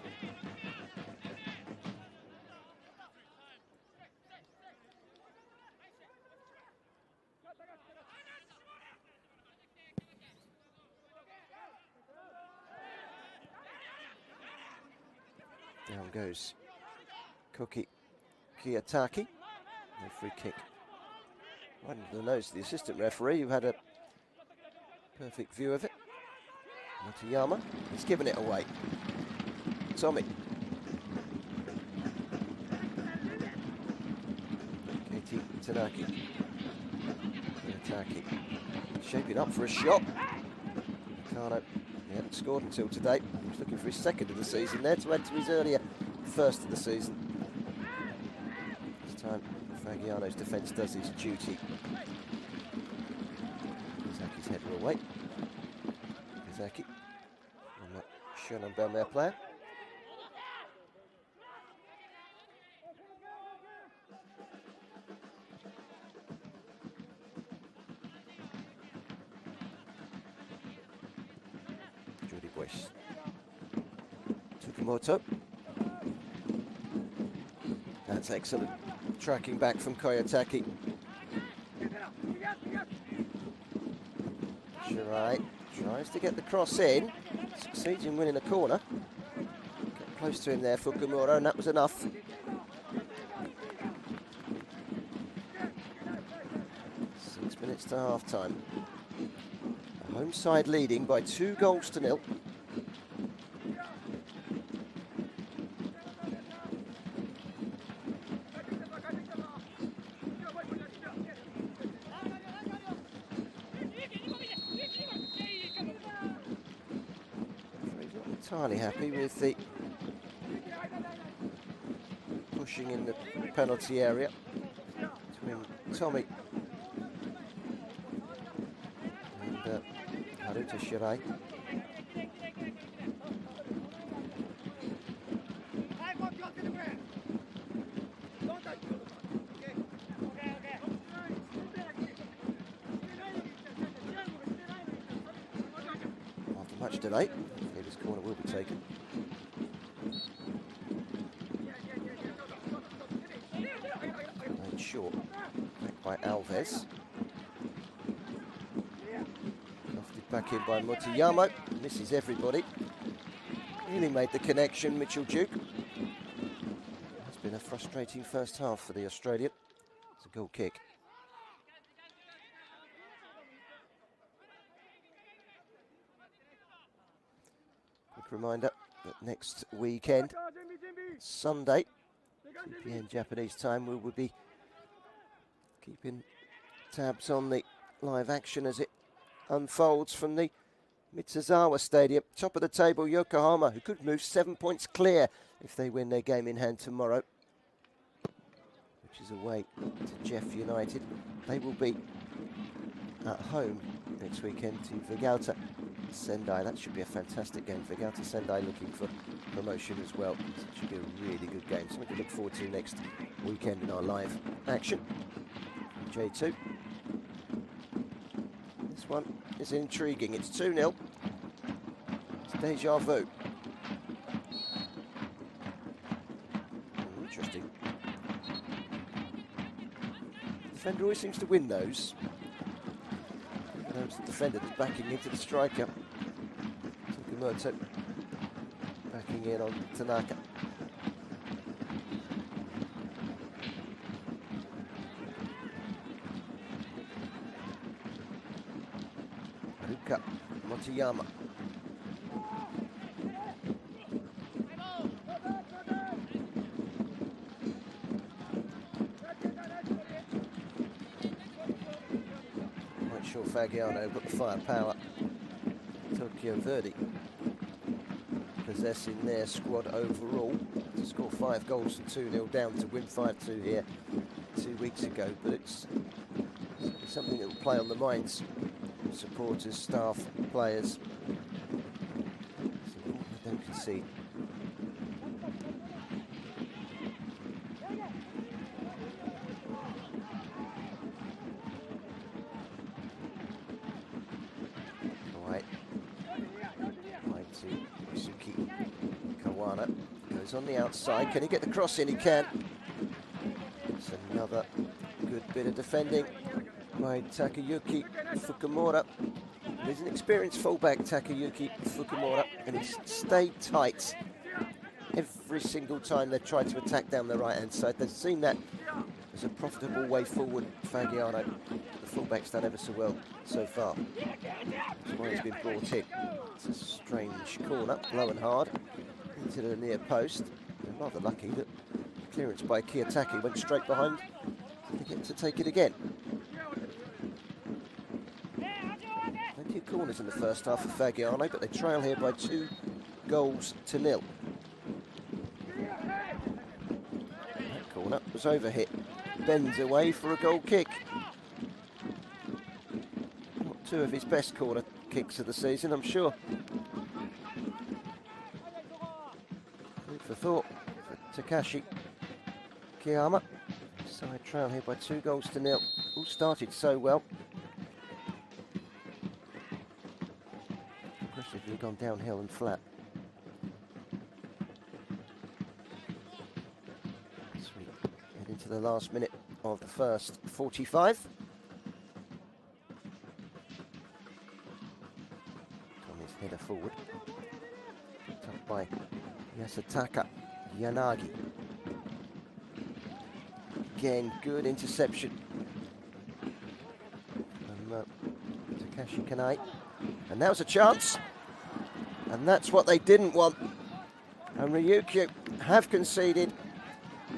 Down goes Koki Kiyotaki. No free kick. Right into the nose of the assistant referee, who had a perfect view of it. Okayama, he's given it away. Tommy. Keiti Tanaki. Kiyotaki. Shaping up for a shot. Nakano, he hadn't scored until today. He was looking for his second of the season there to add to his earlier first of the season. This time, Fagiano's defence does his duty. Izaki's header away. Izaki, on that Shonan Belmare player. Jordi Boyce. Tukumoto. That's excellent. Tracking back from Koyotaki. Shirai tries to get the cross in. Succeeds in winning a corner. Got close to him there, Fukumura, and that was enough. Six minutes to half-time. The home side leading by 2-0. Entirely happy with the pushing in the penalty area between Tommy and Haruta Shirai. After much delay, this corner will be taken. Played short, back by Alves. Lofted back in by Motoyama, misses everybody. Really made the connection, Mitchell Duke. It's been a frustrating first half for the Australian. It's a goal kick. Reminder that next weekend, Sunday, 2 PM Japanese time, we will be keeping tabs on the live action as it unfolds from the Mitsuzawa Stadium. Top of the table, Yokohama, who could move 7 points clear if they win their game in hand tomorrow, which is away to Jeff United. They will be at home next weekend to Vegalta Sendai. That should be a fantastic game. Vegalta Sendai looking for promotion as well. It should be a really good game. Something to look forward to next weekend in our live action. J2. This one is intriguing. It's 2-0. It's deja vu. Interesting. The defender always seems to win those. Those defenders backing into the striker. Tukumoto backing in on Tanaka. Haruka Motoyama. Sure, Fagiano got the firepower. Tokyo Verdy possessing their squad overall to score 5 goals and 2-0 down to win 5-2 here 2 weeks ago, but it's something that will play on the minds of supporters, staff, players. It's important they don't concede. On the outside, can he get the cross in? He can. It's another good bit of defending by Takayuki Fukumura. He's an experienced fullback, Takayuki Fukumura, and he's stayed tight every single time they've tried to attack down the right-hand side. They've seen that as a profitable way forward. Fagiano, the fullback's done ever so well so far. That's why he's been brought in. It's a strange corner, low and hard. Into the near post. They're rather lucky that clearance by Kiyotaki went straight behind. They get to take it again. Plenty of corners in the first half of Fagiano, but they trail here by 2 goals to 0. That corner was overhit. Bends away for a goal kick. Not 2 of his best corner kicks of the season, I'm sure. For thought for Takashi Okayama. Side trail here by 2 goals to 0. All started so well. Progressively gone downhill and flat. As we head into the last minute of the first 45. Tommy's header forward. Picked up by Yasutaka Yanagi. Again, good interception from Takashi Kanai. And that was a chance. And that's what they didn't want. And Ryukyu have conceded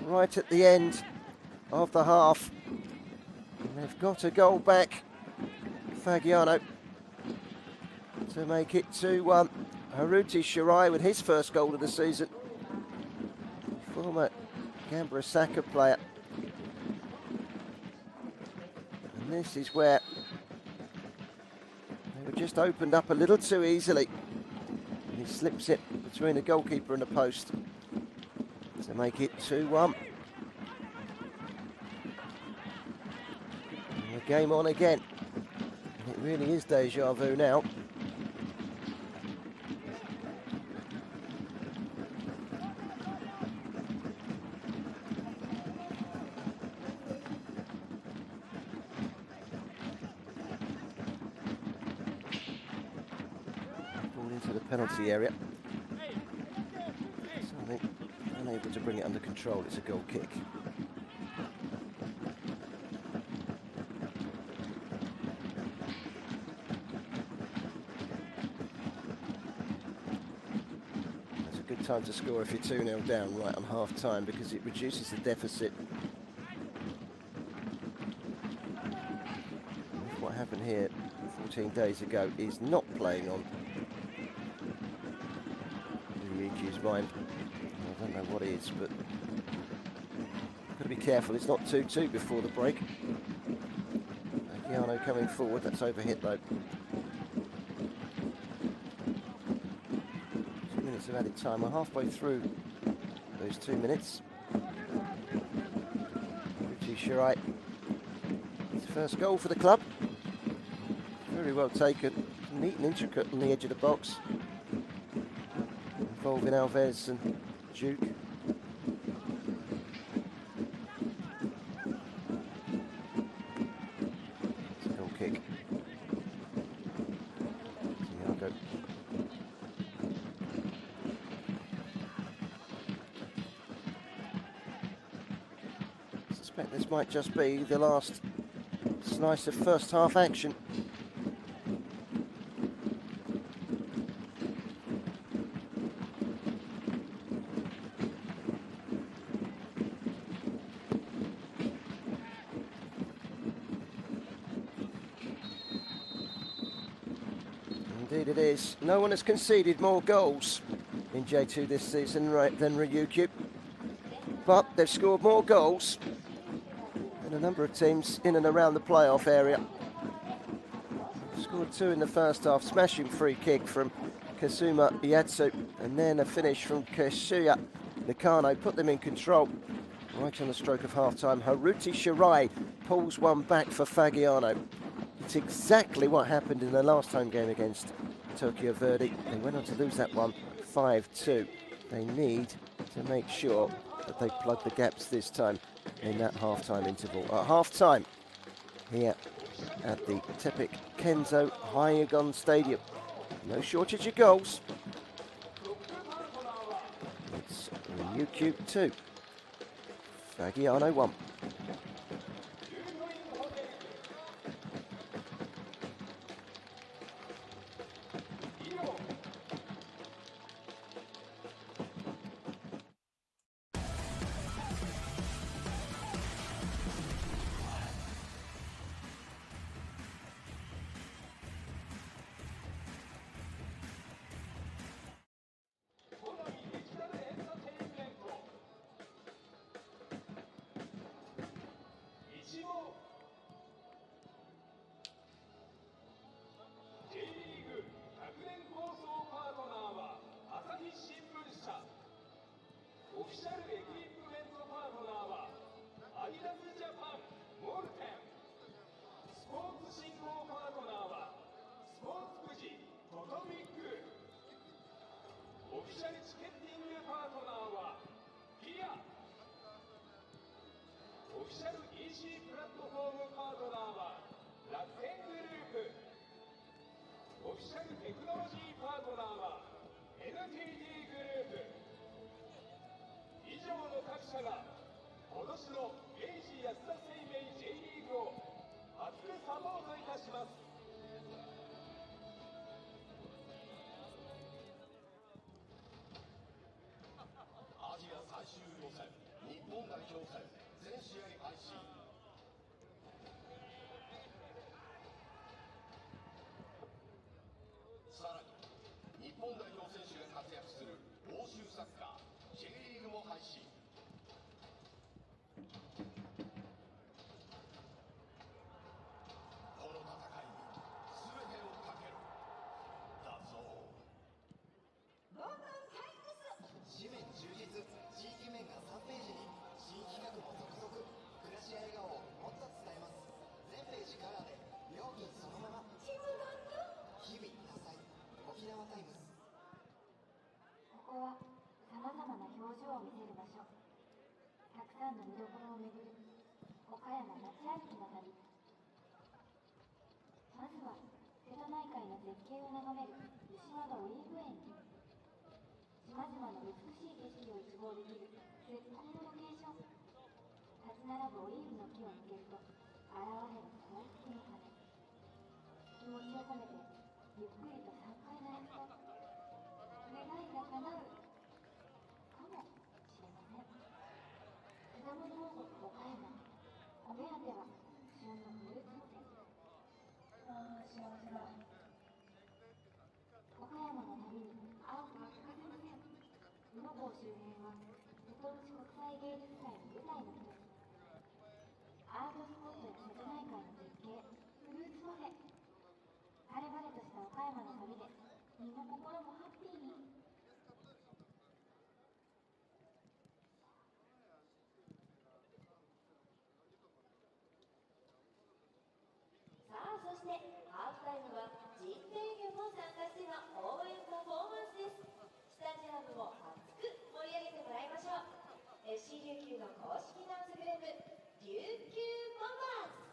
right at the end of the half. And they've got a goal back. Fagiano to make it 2-1. Haruti Shirai with his first goal of the season. Former Gambara Saka player. And this is where they were just opened up a little too easily. And he slips it between the goalkeeper and the post to make it 2-1. And the game on again. And it really is deja vu now. Penalty area. So I think unable to bring it under control. It's a goal kick. It's a good time to score if you're 2-0 down right on half time, because it reduces the deficit. What happened here 14 days ago is not playing on Ryukyu's mind. I don't know what it is, but got to be careful. It's not 2-2 before the break. Fagiano coming forward. That's overhit though. 2 minutes of added time. We're halfway through those 2 minutes. Uchi Shirai. His first goal for the club. Very well taken. Neat and intricate on the edge of the box. Involving Alves and Duke. It's a goal kick. Thiago. I suspect this might just be the last slice of first half action. Indeed it is. No one has conceded more goals in J2 this season than Ryukyu, but they've scored more goals and a number of teams in and around the playoff area. Scored 2 in the first half, smashing free kick from Kazuma Yatsu, and then a finish from Keshuya Nakano put them in control. Right on the stroke of half-time, Haruti Shirai pulls one back for Fagiano. It's exactly what happened in their last home game against Tokyo Verdy. They went on to lose that one 5-2. They need to make sure that they plug the gaps this time in that half-time interval. At half-time, here at the Tapic Kenso Hiyagon Stadium. No shortage of goals. It's Ryukyu 2, Fagiano 1. FC 琉球の公式ダンスグループ琉球ボンバーズ。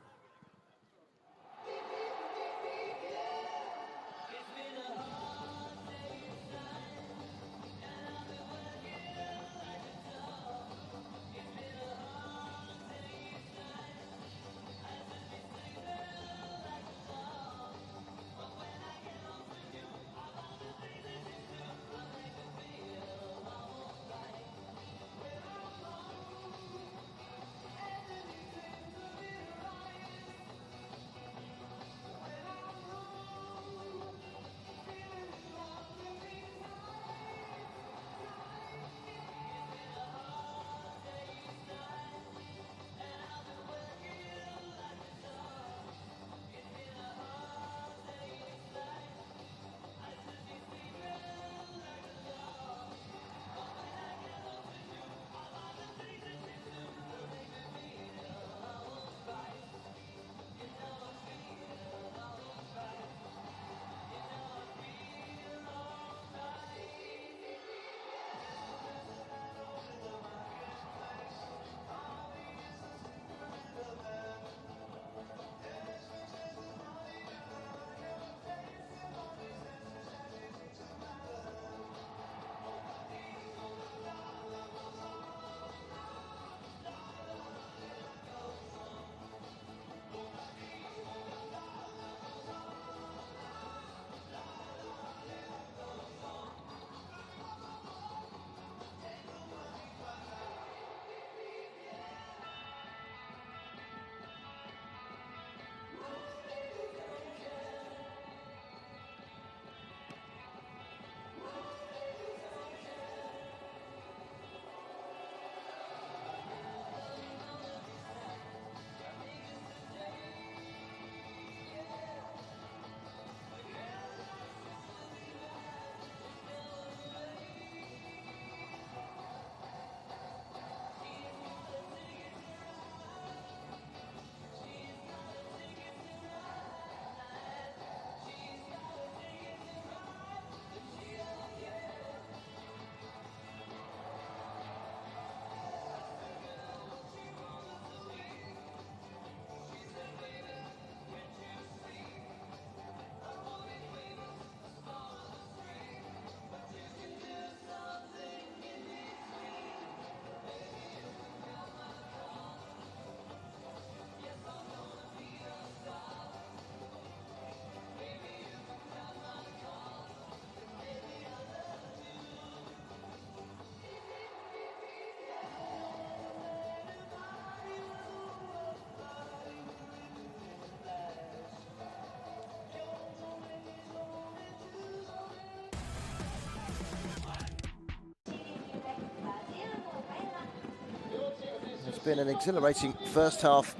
been an exhilarating first half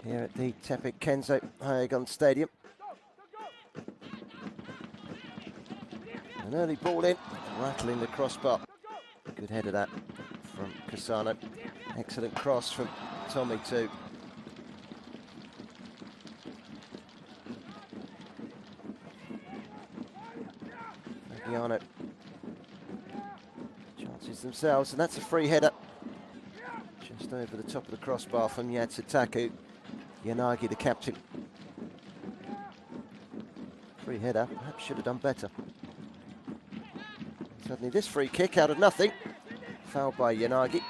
here at the Tapic Kenso Hiyagon Stadium. An early ball in, rattling the crossbar. Good header that from Kasano. Excellent cross from Tommy too. Fagiano. Chances themselves, and that's a free header. Just over the top of the crossbar from Yatsutaku. Yanagi, the captain. Free header, perhaps should have done better. Suddenly this free kick out of nothing. Fouled by Yanagi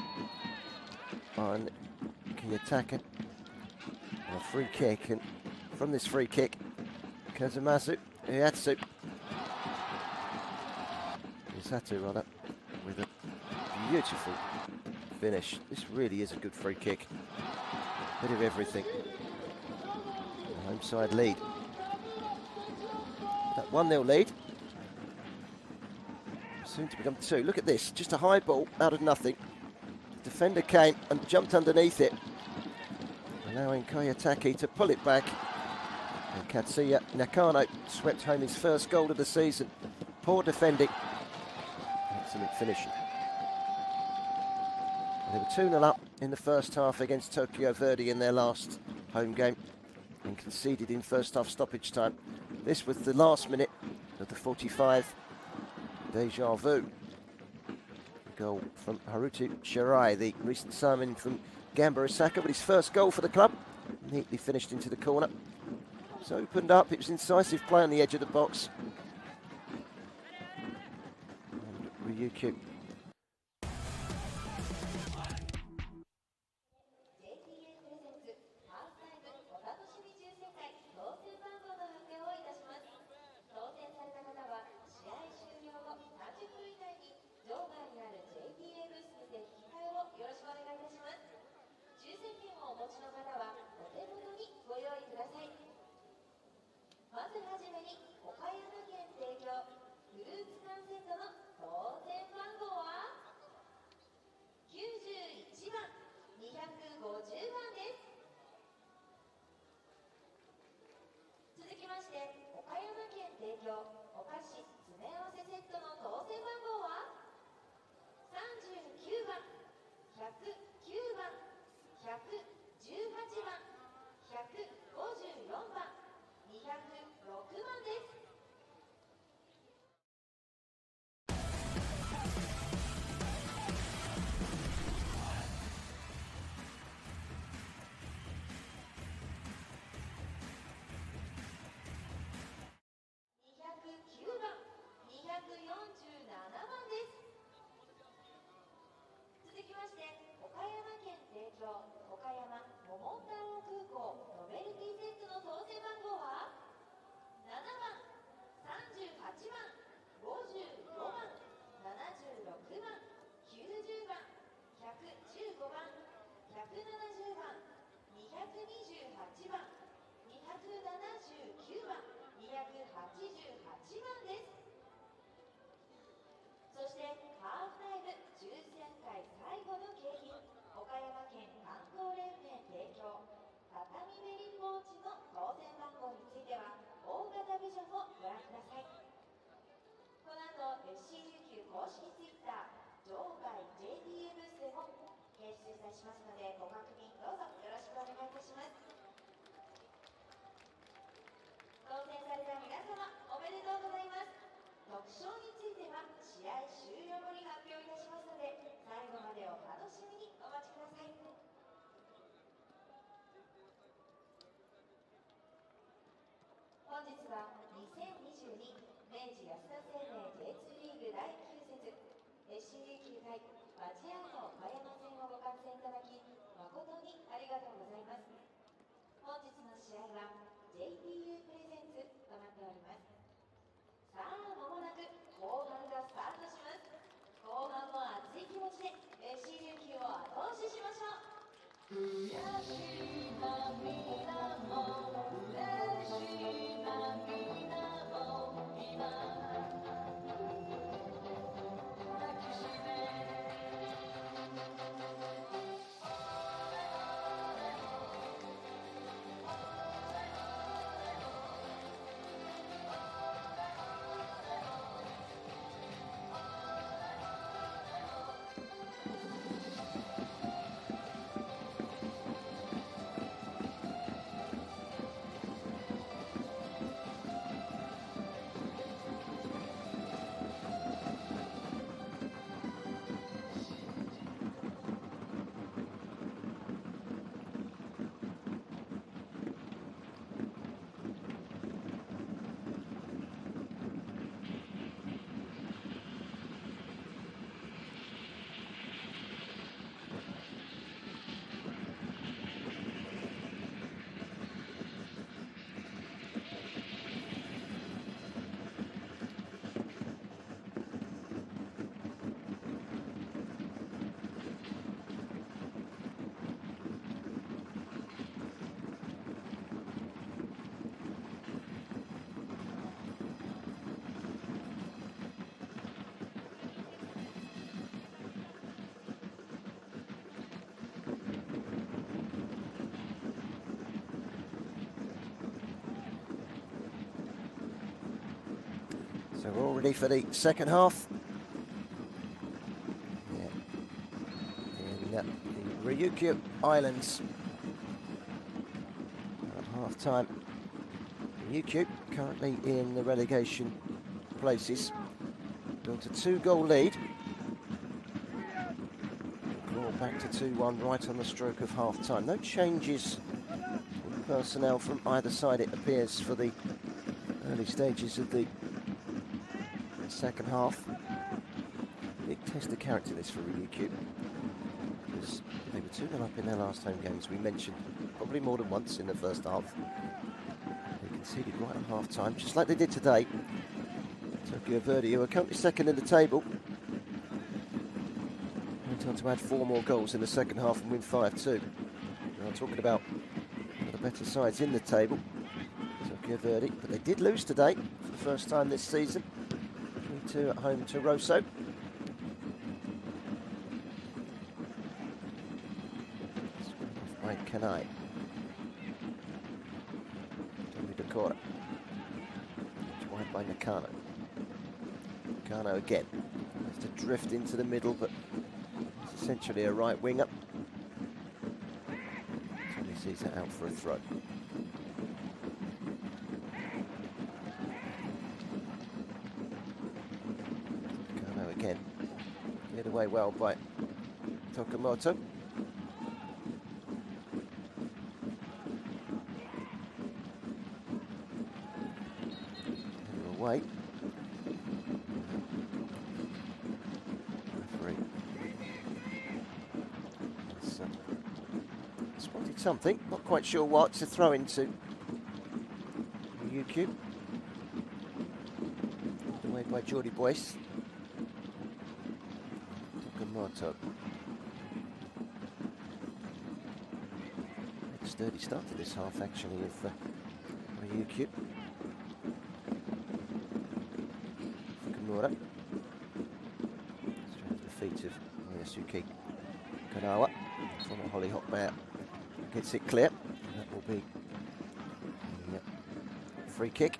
on Kiyotaka. A free kick, and from this free kick, Kazumasu Uyatsu. Usatu rather, with a beautiful finish. This really is a good free kick. Bit of everything. The home side lead. That 1-0 lead. Soon to become 2. Look at this, just a high ball out of nothing. The defender came and jumped underneath it, allowing Koyataki to pull it back. And Katsuya Nakano swept home his first goal of the season. Poor defending. Excellent finishing. They were 2-0 up in the first half against Tokyo Verdy in their last home game and conceded in first half stoppage time. This was the last minute of the 45. Deja vu. Goal from Haruto Shirai, the recent signing from Gamba Osaka, but his first goal for the club. Neatly finished into the corner. It's opened up, it was incisive play on the edge of the box. And Ryukyu. FC 琉球公式ツイッター場外 JT ブースでも掲出いたしますのでご確認どうぞよろしくお願いいたします。当選された皆様おめでとうございます。特賞については試合終了後に発表いたしますので最後までお楽しみにお待ちください。本日は2022明治安田生命 J2 リーグ第9節 FC 琉球対町屋の岡山戦をご観戦いただき誠にありがとうございます。本日の試合は JTU プレゼンツとなっております。さあ間もなく後半がスタートします。後半も熱い気持ちで FC 琉球を後押ししましょう。悔し涙も嬉しい涙も今抱きしめ So we're all ready for the second half. In the Ryukyu Islands. At half-time, Ryukyu currently in the relegation places. Built a 2-goal lead. Brought back to 2-1 right on the stroke of half-time. No changes in personnel from either side, it appears, for the early stages of the second half. Big test of character this for Ryukyu, because they were 2-0 up in their last home games. We mentioned probably more than once in the first half. They conceded right on half-time, just like they did today. Tokyo Verdy, who are currently second in the table, went on to add 4 more goals in the second half and win 5-2. We're talking about one of the better sides in the table, Tokyo Verdy, but they did lose today for the first time this season. 3-2 at home to Rosso. By Kanai. Dakota. Wide by Nakano. Nakano again. Has to drift into the middle, but it's essentially a right winger. So he sees it out for a throw. Nakano again. Cleared away well by Tokamoto. Away. Referee spotted something, not quite sure what. It's a throw into Ryukyu. Away by Jordi Boyce. Tokamoto. Sturdy start to this half, actually, of Ryukyu. Straight to the feet of Yasuki Kanawa. Former Hollyhock player gets it clear. That will be a free kick.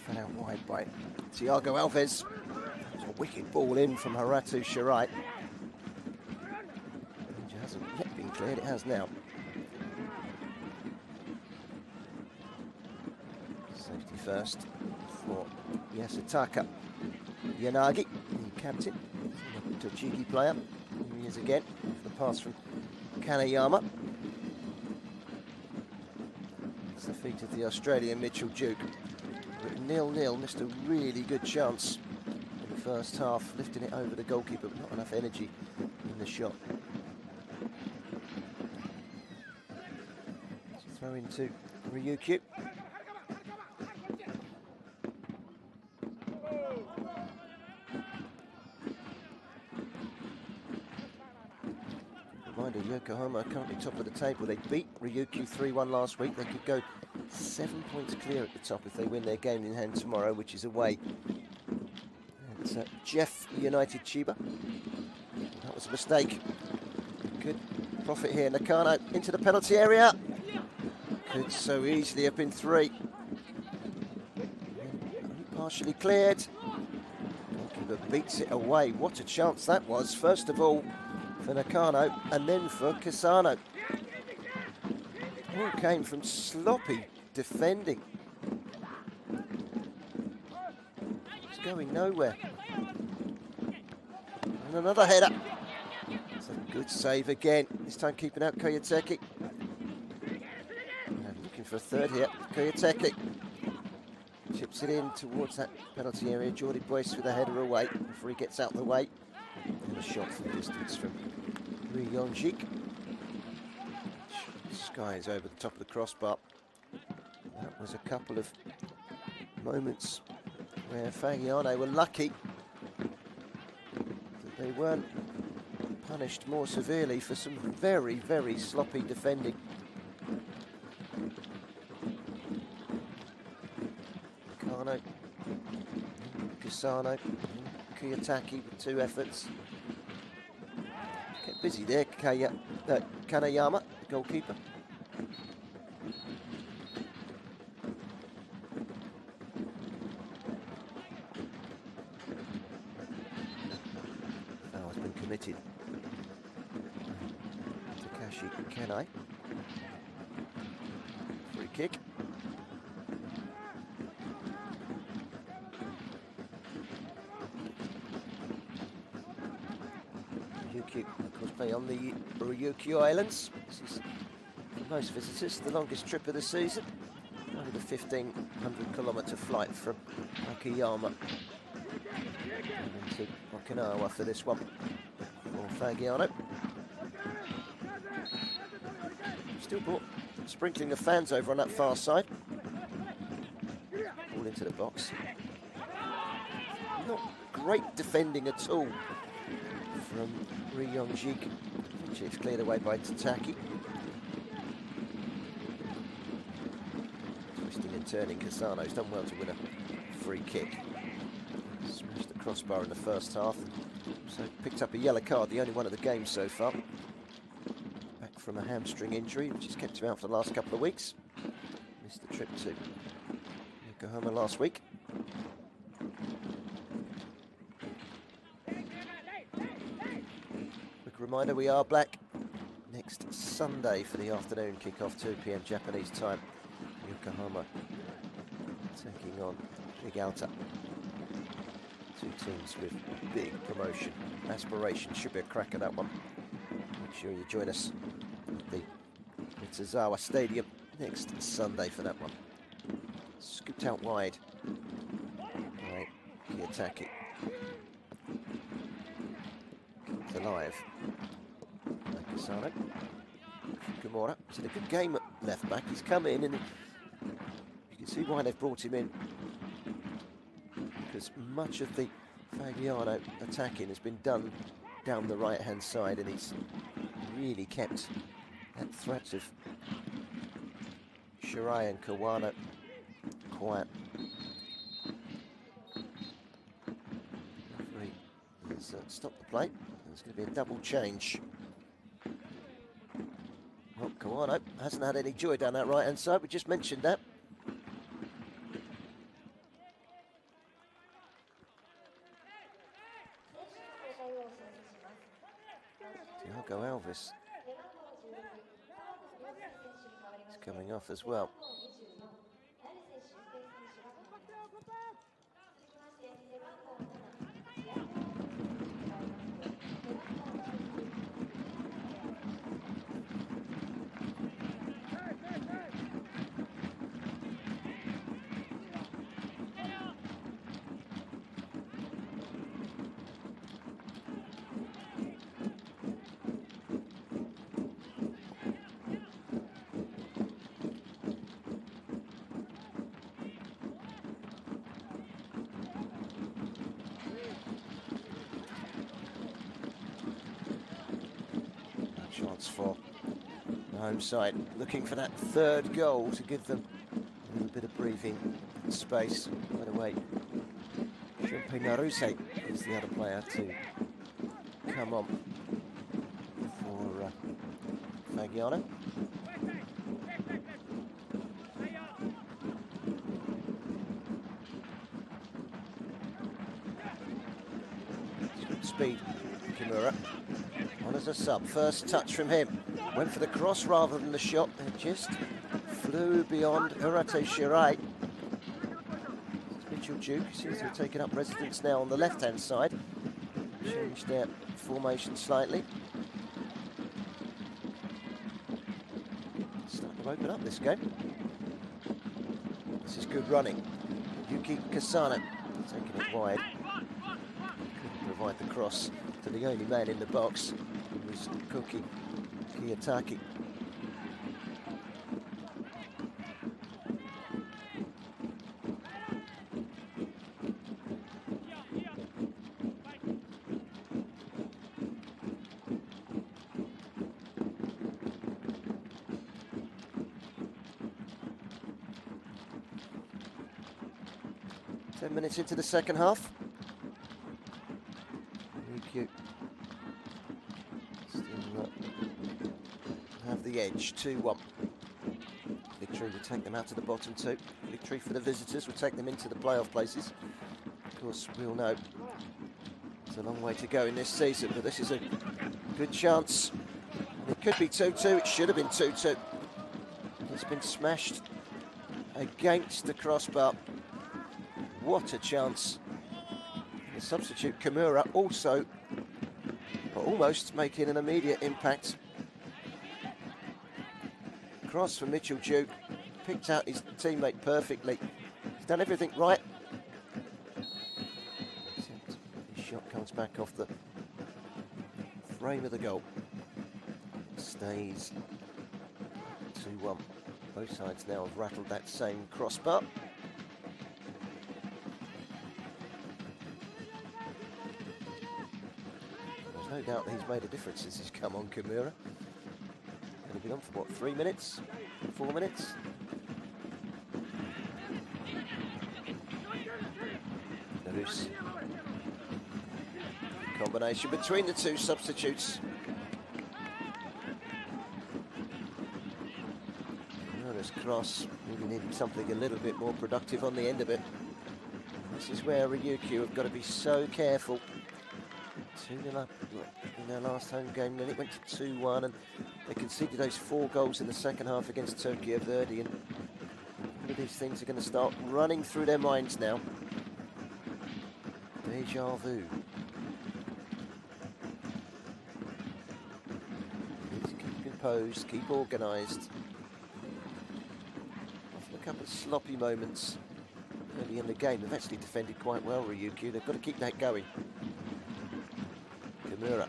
Fell out wide by Thiago Alves. It's a wicked ball in from Haratu Shirai. It hasn't yet been cleared, it has now. Safety first for Yasutaka Yanagi, the captain, the Tochigi player. Here he is again, for the pass from Kanayama. It's the feet of the Australian Mitchell Duke. But 0-0, missed a really good chance in the first half, lifting it over the goalkeeper, but not enough energy in the shot. Throw into Ryukyu. Reminder, Yokohama currently top of the table. They beat Ryukyu 3-1 last week. They could go 7 points clear at the top if they win their game in hand tomorrow, which is away. It's Jeff United Chiba. That was a mistake. Good profit here. Nakano into the penalty area. Could so easily have been 3. Only partially cleared. Goalkeeper beats it away. What a chance that was. First of all for Nakano and then for Kisano. All came from sloppy defending. It's going nowhere. And another header. It's a good save again. This time keeping out Koyoteki. Looking for a third here. Koyoteki chips it in towards that penalty area. Jordi Boyce with a header away before he gets out the way. And a shot from distance from Rui Yonjik. Skies over the top of the crossbar. That was a couple of moments where Fagiano were lucky that they weren't punished more severely for some very, very sloppy defending. Kasano, Kiyotaki with 2 efforts. Kept busy there, Kanayama, the goalkeeper. Foul's been committed. Takashi Kenai. Free kick. Ryukyu, of course, play on the Ryukyu Islands. This is, for most visitors, the longest trip of the season. Only the 1,500-kilometre flight from Okayama to Okinawa for this one for Fagiano. Still brought sprinkling of fans over on that far side. All into the box. Not great defending at all from Ryukyu, which is cleared away by Tataki. Twisting and turning, Kasano's done well to win a free kick. Smashed the crossbar in the first half, so picked up a yellow card, the only one of the game so far. Back from a hamstring injury, which has kept him out for the last couple of weeks. Missed the trip to Yokohama last week. Reminder, we are back next Sunday for the afternoon kick-off, 2 p.m. Japanese time. Yokohama taking on Big Alta. 2 teams with big promotion aspirations. Should be a cracker, that one. Make sure you join us at the Mitsuzawa Stadium next Sunday for that one. Scooped out wide by Kiyotaki. Kept alive. Kasano. Gamora. He's had a good game at left back. He's come in and you can see why they've brought him in. Because much of the Fagiano attacking has been done down the right hand side and he's really kept that threat of Shirai and Kawano quiet. Referee has stopped the play. There's going to be a double change. Well, Kawano hasn't had any joy down that right hand side. We just mentioned that. Thiago Alves is coming off as well. Chance for the home side, looking for that third goal to give them a little bit of breathing space. By the way, Shunpei Naruse is the other player to come on for Fagiano. Speed, Kimura. On as a sub, first touch from him. Went for the cross rather than the shot. It just flew beyond Urate Shirai. Mitchell Duke seems to have taken up residence now on the left-hand side. Changed their formation slightly. Starting to open up this game. This is good running. Yuki Kasano taking it wide. Couldn't provide the cross to the only man in the box. It was Koki Kiyotaki. 10 minutes into the second half. Ryukyu still have the edge, 2-1. Victory will take them out to the bottom two. Victory for the visitors will take them into the playoff places. Of course, we all know it's a long way to go in this season, but this is a good chance. It could be 2-2, it should have been 2-2. It's been smashed against the crossbar. What a chance. The substitute Kimura also almost making an immediate impact. Cross from Mitchell Duke, picked out his teammate perfectly. He's done everything right. His shot comes back off the frame of the goal. Stays 2-1. Both sides now have rattled that same crossbar. There's no doubt he's made a difference since he's come on, Kimura. Going to be on for what, 3 minutes? 4 minutes? Notice combination between the two substitutes. Kimura's cross, really needing something a little bit more productive on the end of it. This is where Ryukyu have got to be so careful. 2-0 up in their last home game, then it went to 2-1, and they conceded those 4 goals in the second half against Tokyo Verdy, and all of these things are going to start running through their minds now. Deja vu. Need to keep composed, keep organised. After a couple of sloppy moments early in the game, they've actually defended quite well, Ryukyu. They've got to keep that going. Kimura.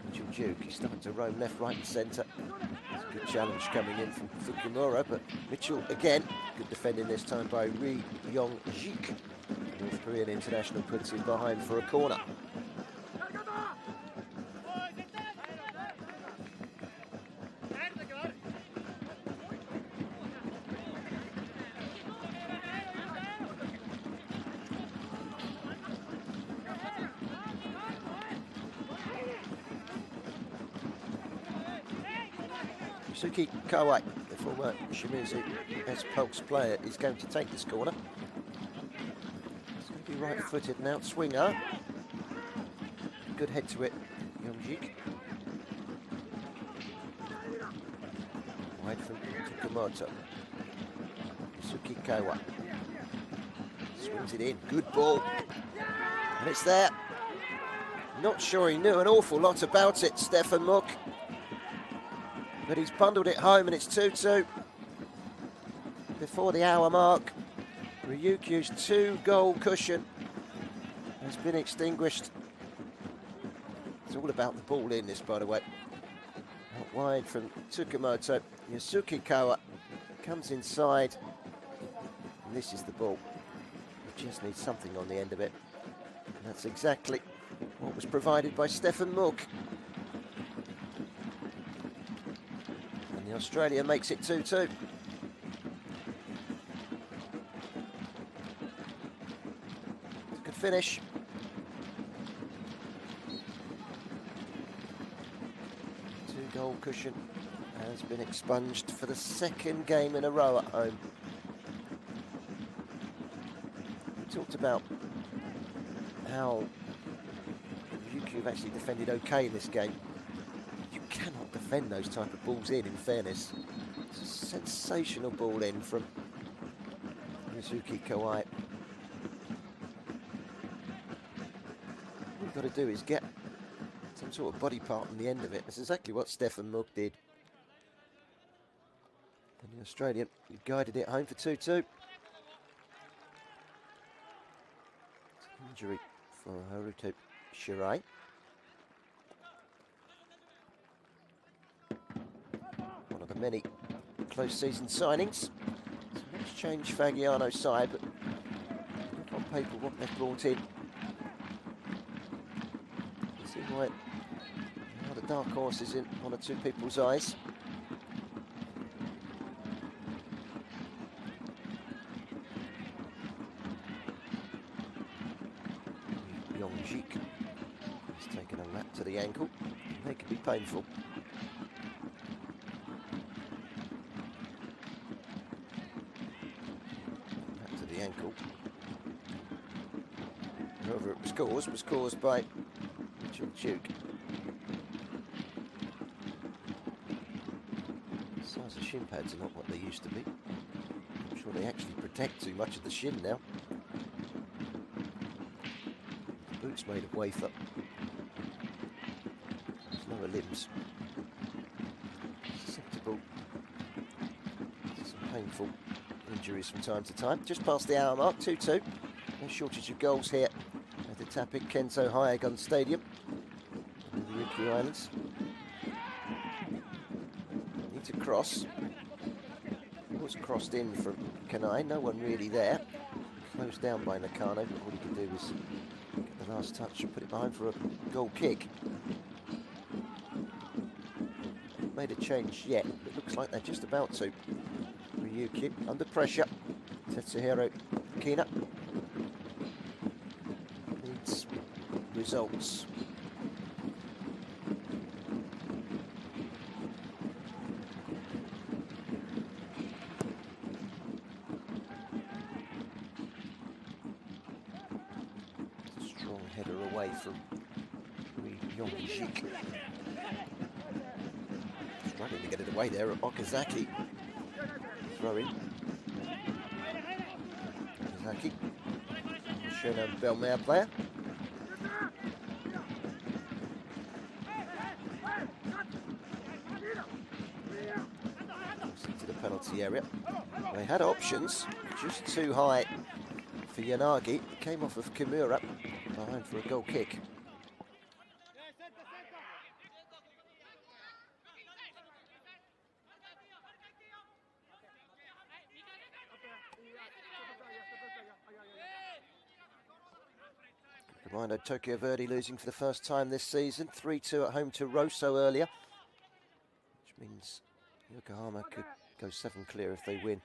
Mitchell Duke, he's starting to roam left, right and centre. It's a good challenge coming in from Kimura, but Mitchell again, good defending this time by Ri Yong-jik. North Korean international puts him behind for a corner. Suki Kawai, the former Shimizu S-Pulse player, is going to take this corner. It's going to be right-footed, an out-swinger. Good head to it, Yongjik. Wide from Tsukamoto. Suki Kawai. Swings it in, good ball. And it's there. Not sure he knew an awful lot about it, Stefan Muck. But he's bundled it home and it's 2-2. Before the hour mark, Ryukyu's 2-goal cushion has been extinguished. It's all about the ball in this, by the way. Out wide from Tsukamoto. Yasuki Kawa comes inside. And this is the ball. We just need something on the end of it. And that's exactly what was provided by Stefan Muck. Australia makes it 2-2. Good finish. Two-goal cushion has been expunged for the second game in a row at home. We talked about how Ryukyu have actually defended okay in this game. Cannot defend those type of balls in fairness. It's a sensational ball in from Mizuki Kawai. All we've got to do is get some sort of body part on the end of it. That's exactly what Stefan Muck did. And the Australian guided it home for 2-2. Injury for Haruto Shirai. One of the many close season signings. So much change Fagiano's side, but on paper what they've brought in. See why the dark horse is in one or two people's eyes. Yongjik. He's taken a lap to the ankle. They can be painful. Lap to the ankle. However, it was caused by Ryukyu. The size of shin pads are not what they used to be. I'm sure they actually protect too much of the shin now. The boot's made of wafer. There's lower limbs. Susceptible to some painful injuries from time to time. Just past the hour mark, 2-2. No shortage of goals here at the Tapic Kenso Hiyagon Stadium in the Ryukyu Islands. Need to cross. Was crossed in from Kanai, no one really there. Closed down by Nakano, but all he can do is get the last touch and put it behind for a goal kick. Made a change yet, it looks like they're just about to. Ryukyu under pressure. Tetsuhiro Kina needs results. Strong header away from Yongjik. Struggling to get it away there at Okazaki. Throw in. Okazaki. Shonan Belmare player. Into the penalty area. They had options, just too high for Yanagi. Came off of Kimura, behind for a goal kick. Reminder, Tokyo Verdy losing for the first time this season. 3-2 at home to Rosso earlier, which means Yokohama could go 7 clear if they win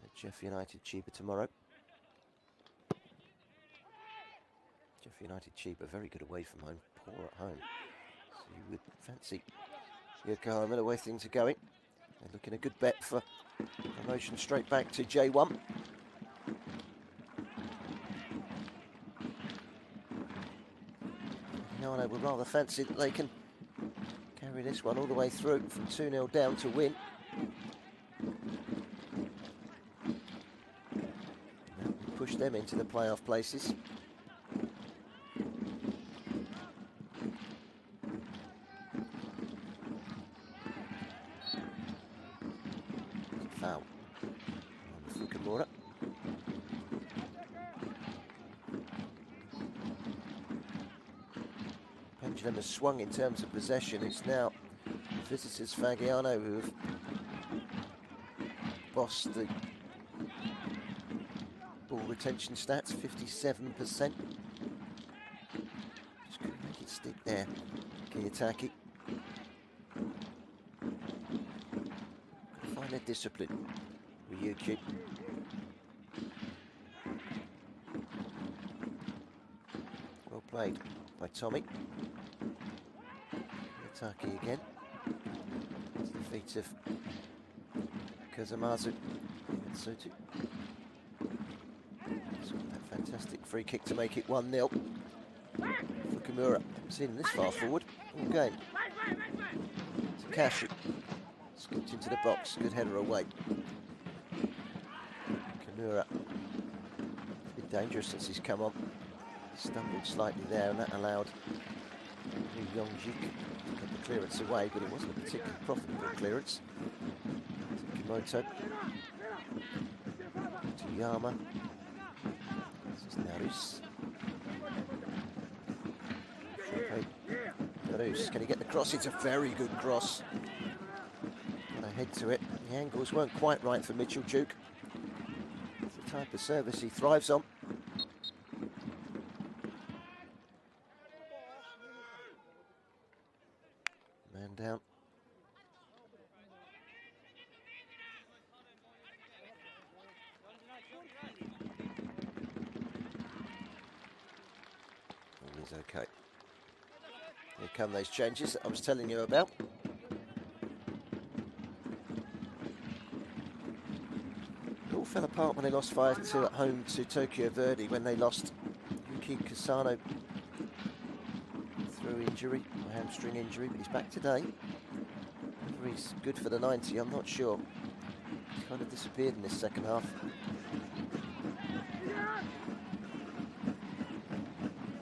at Jeff United Chiba tomorrow. Jeff United Chiba, very good away from home, poor at home. So you would fancy Yokohama the way things are going. They're looking a good bet for promotion straight back to J1. I would rather fancy that they can carry this one all the way through from 2-0 down to win. Push them into the playoff places. Foul on Fukumura. Pendulum has swung in terms of possession. It's now visitors Fagiano who have bossed the ball retention stats, 57%. Just couldn't make it stick there. Kiyotaki. Find their discipline. Ryukyu. Well played by Tommy. Kiyotaki again. To the feet of Kazumazu. Mitsutu. That fantastic free kick to make it 1-0. Fukumura comes in this far forward all game. Takashi scooped into the box, good header away. Kimura been dangerous since he's come on. Stumbled slightly there, and that allowed Yongjik to get the clearance away, but it wasn't a particularly profitable clearance. Kimoto to Yama. This is Narus. Narus, can he get the cross? It's a very good cross. Got to head to it. The angles weren't quite right for Mitchell Duke. It's the type of service he thrives on. Man down. okay. Here come those changes that I was telling you about. It all fell apart when they lost 5-2 at home to Tokyo Verdy, when they lost Yuki Kasano through injury, a hamstring injury, but he's back today. Whether he's good for the 90, I'm not sure. He's kind of disappeared in this second half.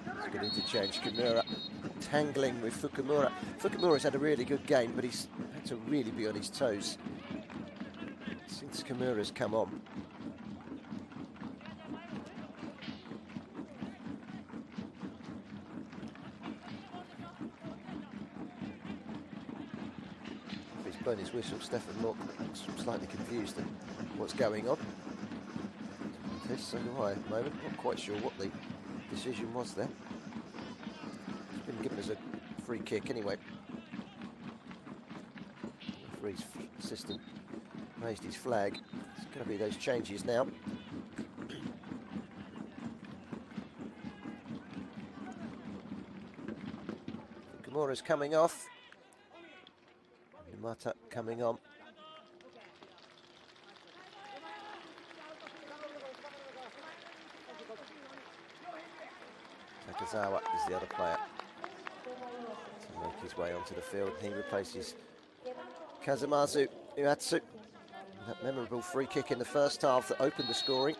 It's a good interchange. Kimura tangling with Fukumura. Fukumura's had a really good game, but he's had to really be on his toes since Kimura's come on. He's blown his whistle. Stefan Mock looks slightly confused at what's going on. So do I at the moment. Not quite sure what the decision was there. It's been given as a free kick anyway. The referee's assistant raised his flag. It's going to be those changes now. Kimura's coming off. Yamata coming on. Takazawa is the other player to make his way onto the field. He replaces Kazumazu Uatsu. That memorable free kick in the first half that opened the scoring.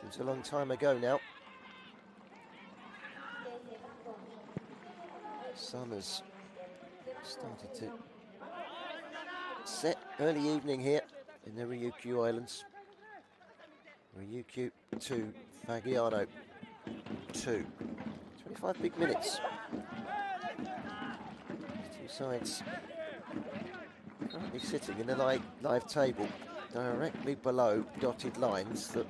Seems a long time ago now. Sun has started to set early evening here in the Ryukyu Islands. Ryukyu 2, Fagiano 2. 25 big minutes. Two sides currently sitting in the live table directly below dotted lines. That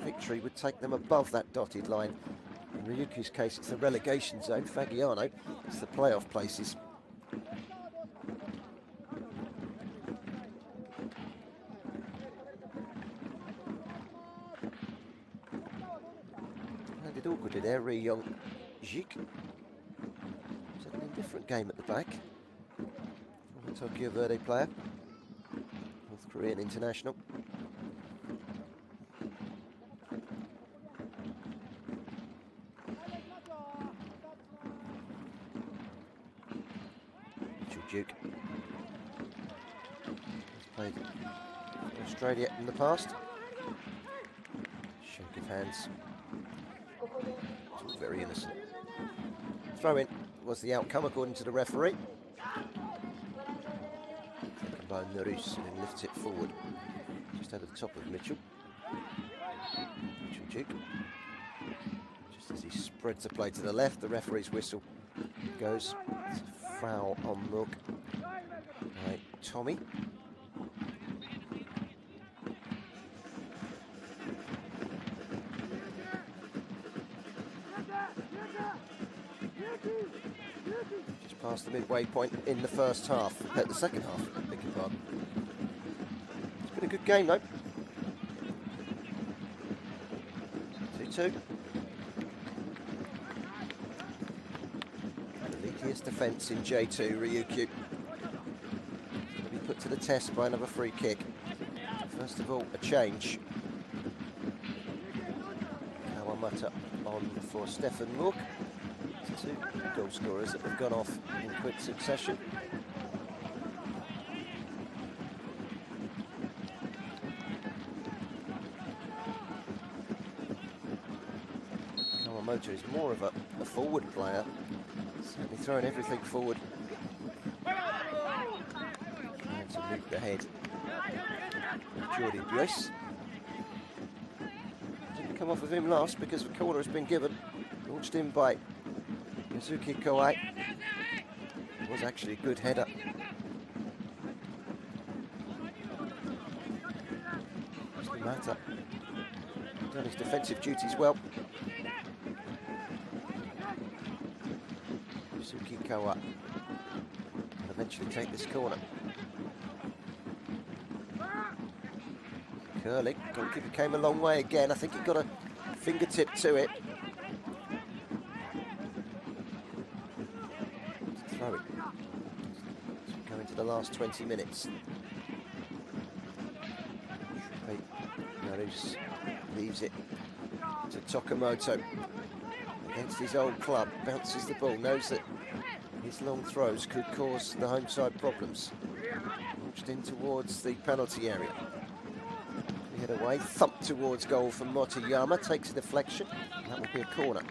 victory would take them above that dotted line. In Ryukyu's case, it's the relegation zone. Fagiano, it's the playoff places. Landed awkwardly there, Ri Yong Jik. It's an indifferent game at the back. From the Tokyo Verdy player, North Korean international. Duke. He's played for Australia in the past. Shake of hands. It's all very innocent. Throw in was the outcome according to the referee. Taken by Nerus and then lifts it forward. Just over the top of Mitchell. Mitchell Duke. Just as he spreads the play to the left, the referee's whistle goes. It's a foul on Mook by Tommy. Just past the midway point in the first half, the second half, beg your pardon. It's been a good game though. 2-2. Defence in J2 Ryukyu. Will be put to the test by another free kick. First of all, a change. Kawamata on for Stefan Mook. Two goal scorers that have gone off in quick succession. Kawamoto is more of a forward player. Certainly throwing everything forward. And to move ahead. Jordi Bues. Didn't come off of him last because the corner has been given. Launched in by Mizuki Kawai. It was actually a good header. Mr. Mata done his defensive duties well. Kawa will eventually take this corner. Curling, goalkeeper came a long way again. I think he got a fingertip to it. throw-in. Go into the last 20 minutes. Narus leaves it to Tokamoto. Against his old club, bounces the ball, knows that his long throws could cause the home side problems. Launched in towards the penalty area. Cleared away, thumped towards goal from Motoyama, takes a deflection. That will be a corner.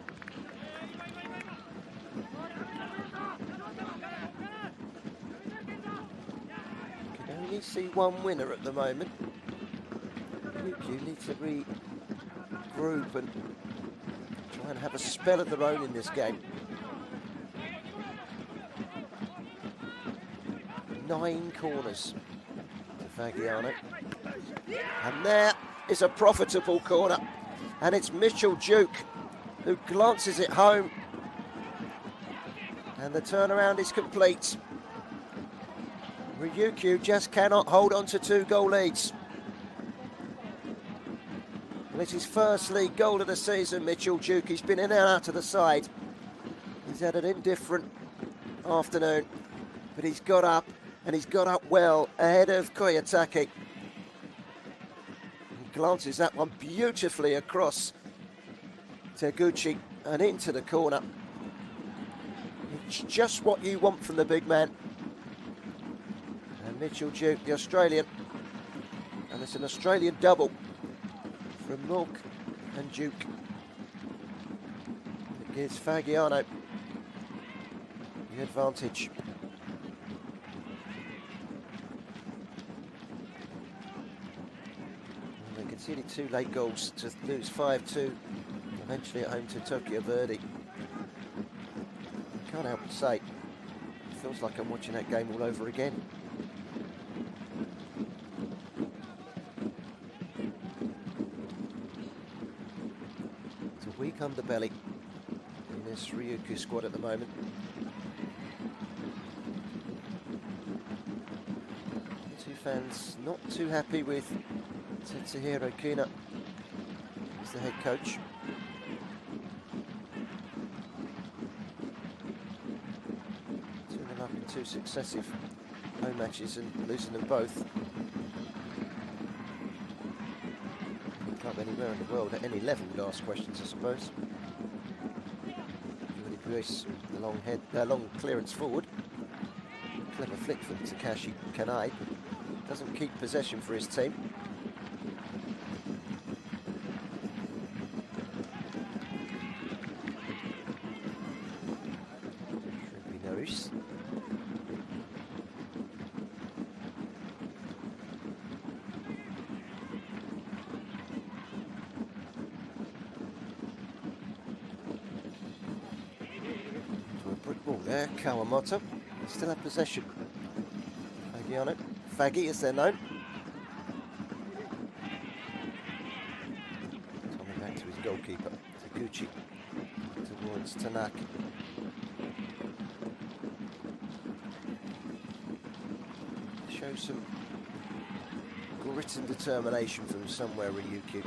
You can only see one winner at the moment. You need to regroup and try and have a spell of their own in this game. 9 corners to Fagiano. And there is a profitable corner. And it's Mitchell Duke who glances it home. And the turnaround is complete. Ryukyu just cannot hold on to 2-goal leads. And it's his first league goal of the season, Mitchell Duke. He's been in and out of the side. He's had an indifferent afternoon, but he's got up, and he's got up well ahead of Koyatake. He glances that one beautifully across Teguchi and into the corner. It's just what you want from the big man. And Mitchell Duke, the Australian, and it's an Australian double from Milk and Duke. It gives Fagiano the advantage. And they conceded 2 late goals to lose 5-2, eventually at home to Tokyo Verdy. Can't help but say, it feels like I'm watching that game all over again. It's a weak underbelly in this Ryukyu squad at the moment. Two fans not too happy with Tetsuhiro Kina as the head coach. Up in 2 successive home matches and losing them both. Club anywhere in the world at any level would ask questions, I suppose. The long head, long clearance forward. Clever flick from Takashi Kanai. Doesn't keep possession for his team. There, Kawamoto still have possession. Fagiano, Faggy as they're known. Coming back to his goalkeeper, Taguchi, towards Tanaka. Shows some grit and determination from somewhere Ryukyu.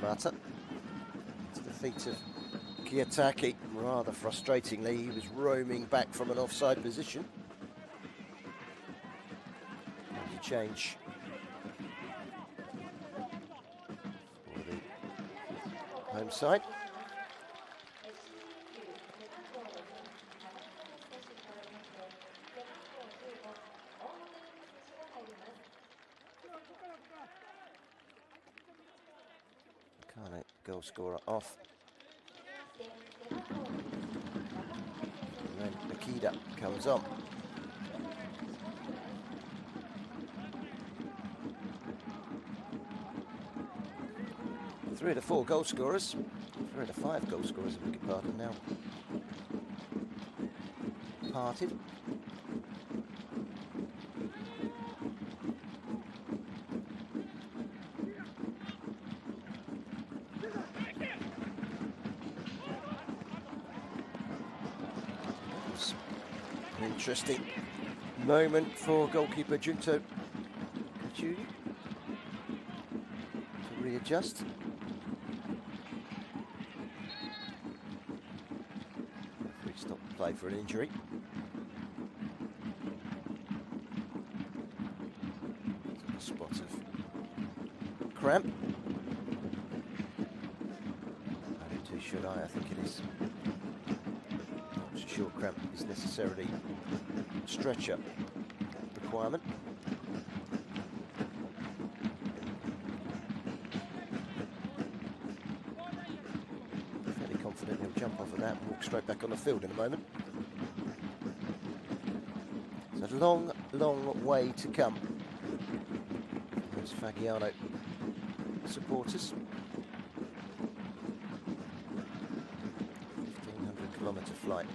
Mata to the feet of Kiyotaki. Rather frustratingly, he was roaming back from an offside position. And a change for the home side. Goal scorer off. And then Makida comes on. Three of the 4 goal scorers, 3 of the 5 goal scorers, I beg your pardon now, parted. interesting moment for goalkeeper Junto Kachuri to readjust. We stopped the play for an injury. A spot of cramp. Too should I think it is. Not so sure cramp is necessarily stretcher requirement. Fairly confident he'll jump off of that and walk straight back on the field in a moment. It's a long, long way to come. There's Fagiano supporters. 1,500-kilometre flight.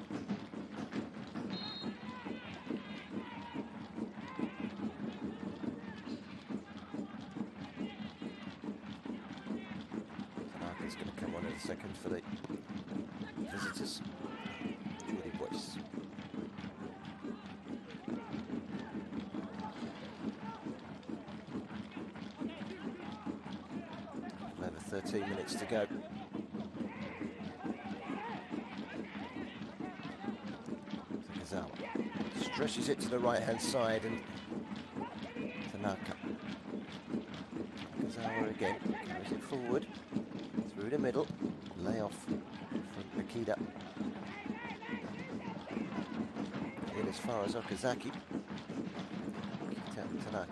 Tanaka's going to come on in a second for the visitors. Jordi Boyce. Over 13 minutes to go. Stretches it to the right-hand side and Tanaka. Okazawa again, carries it forward, through the middle, lay off from Akida. In as far as Okazaki. Tanaka.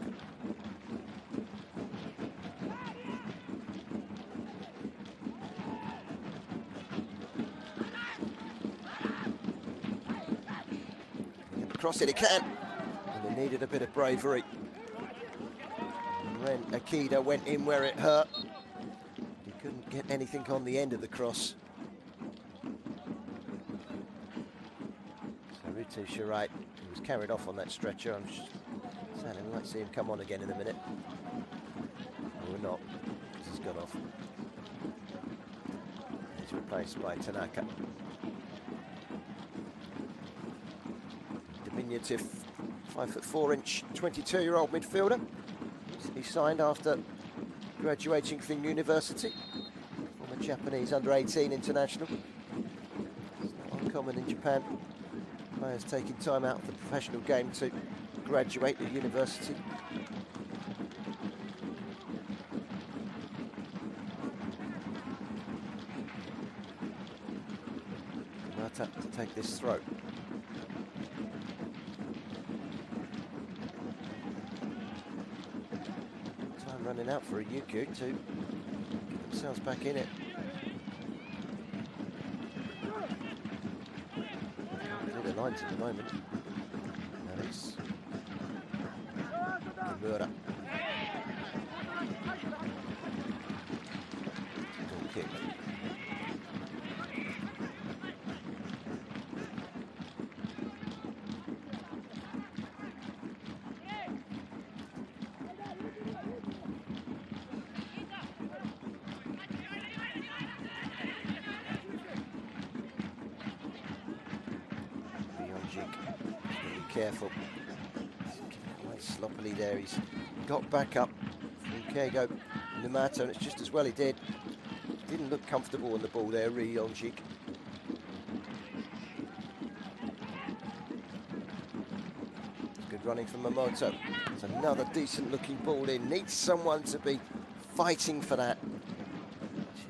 Cross it, he can, and they needed a bit of bravery. And when Akida went in where it hurt, he couldn't get anything on the end of the cross. So Rutu Shirai, who was carried off on that stretcher, I'm sadly we might see him come on again in a minute. Or not, this has gone off. He's replaced by Tanaka. Diminutive 5'4", 22-year-old midfielder. He signed after graduating from university. Former Japanese under-18 international. It's not uncommon in Japan. Players taking time out of the professional game to graduate at university. Mata to take this throw. Running out for a Ryukyu to get themselves back in it. Can't do the lines at the moment. And it's Kimura. Goal kick. Careful. Quite sloppily there. He's got back up from Keigo Numato, and it's just as well he did. Didn't look comfortable on the ball there, Ryonjik. Good running from Momoto. It's another decent looking ball in. Needs someone to be fighting for that.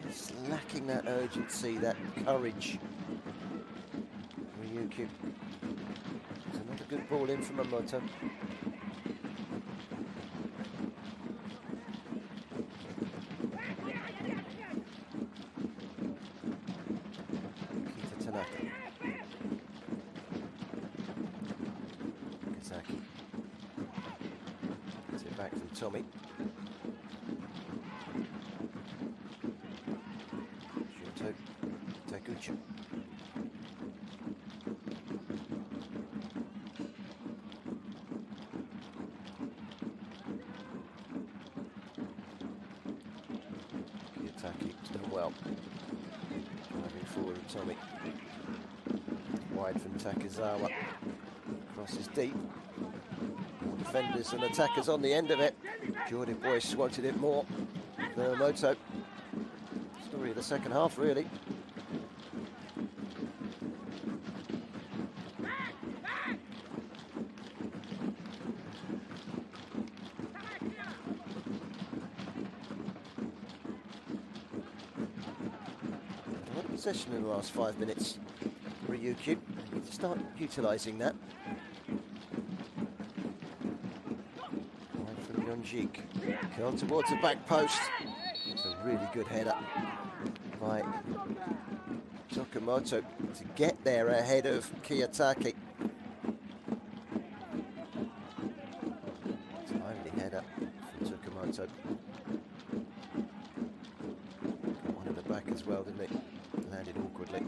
Just lacking that urgency, that courage. Ryukyu. Good ball in from Momoto. Kita Tanaka. Kazaki. Gets it back from Tommy. Shinto Taguchi. Well, driving forward, Tommy. Wide from Takizawa. Crosses deep. More defenders and attackers on the end of it. Jordi Boyce wanted it more. Moto. Story of the second half, really. A lot of possession in the last 5 minutes. Ryukyu need to start utilising that. From Yonjik. Curl towards the back post. It's a really good header by Tokumoto to get there ahead of Kiyotaki. Timely header from Tokumoto. Got one in the back as well, didn't it? Landed awkwardly.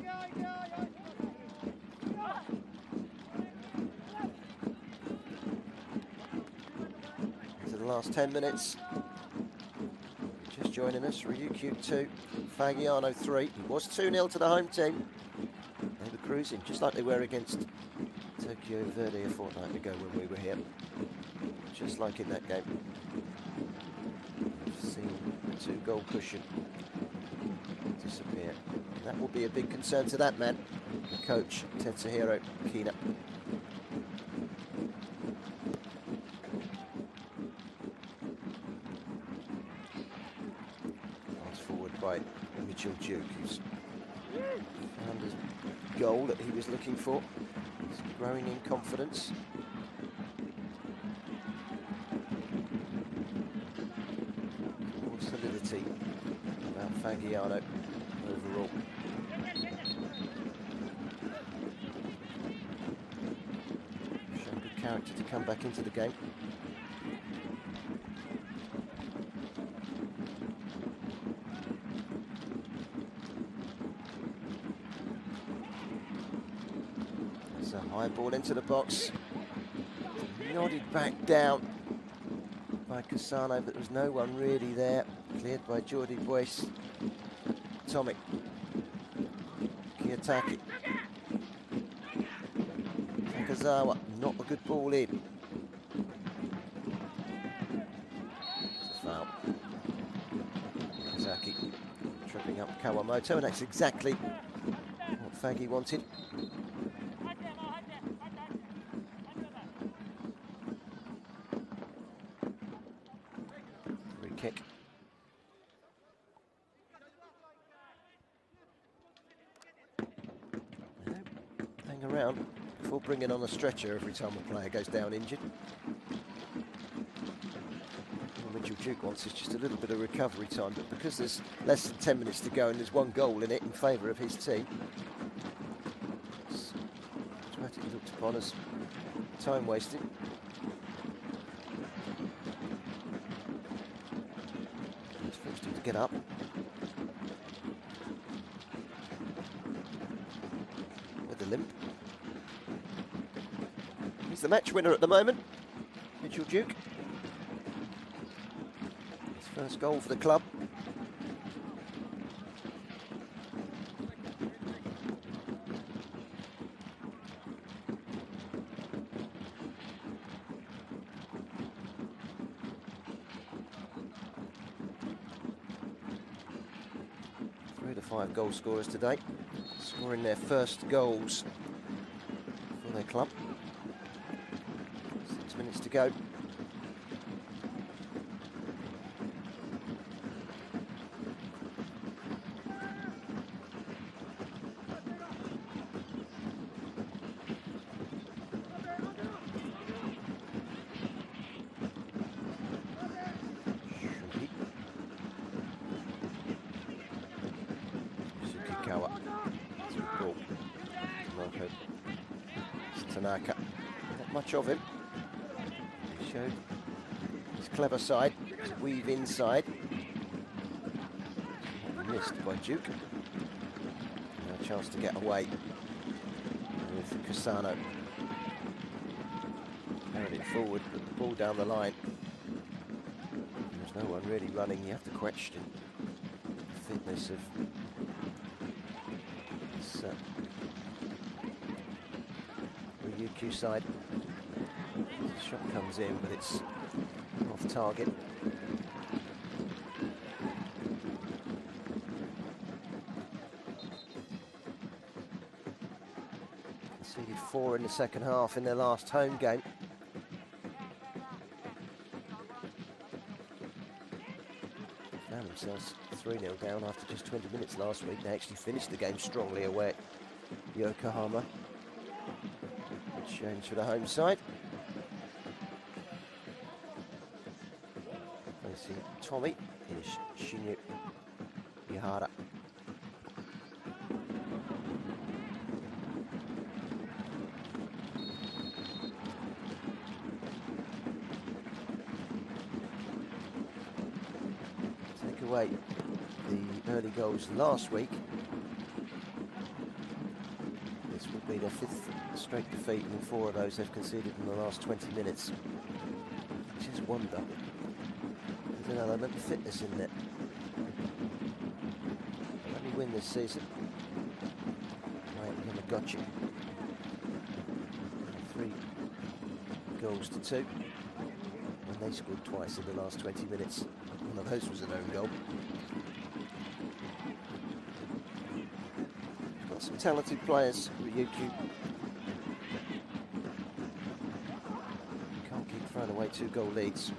Into the last 10 minutes. Just joining us, Ryukyu 2, Fagiano 3. It was 2-0 to the home team. They were cruising, just like they were against Tokyo Verde a fortnight ago when we were here. Just like in that game. We've seen the 2-goal cushion disappear. And that will be a big concern to that man, the coach, Tetsuhiro Kina. By Mitchell Duke, who's found a goal that he was looking for. He's growing in confidence. More solidity about Fagiano overall. Showing good character to come back into the game. High ball into the box, nodded back down by Cassano, but there was no one really there. Cleared by Jordi Boyce. Tomic. Kiyotaki. Takazawa, not a good ball in. It's a foul. Kazaki tripping up Kawamoto, and that's exactly what Faggy wanted. Kick. Hang around before bringing on a stretcher every time a player goes down injured. What Mitchell Duke wants is just a little bit of recovery time, but because there's less than 10 minutes to go and there's one goal in it in favour of his team, it's automatically looked upon as time wasting. Get up. With the limp. He's the match winner at the moment, Mitchell Duke. His first goal for the club. Goal scorers today, scoring their first goals for their club. 6 minutes to go. Tanaka, not much of him. He showed his clever side to weave inside. Missed by Duke. Now a chance to get away with Cassano. Carried it forward, put the ball down the line. There's no one really running. You have to question the fitness of Ryukyu side. The shot comes in, but it's off target. Conceded 4 in the second half in their last home game. Found themselves 3-0 down after just 20 minutes last week. They actually finished the game strongly away at Yokohama. Change for the home side. Facing Tommy is Shinyu Ihara. Take away the early goals last week. This would be their 5th straight defeat, and 4 of those they've conceded in the last 20 minutes. Which is wonder. There's an element of fitness in there. They'll only win this season. Right, Yamagotchi. 3 goals to 2. And they scored twice in the last 20 minutes. One of those was an own goal. Got some talented players, Ryukyu. Can't keep throwing away 2-goal leads.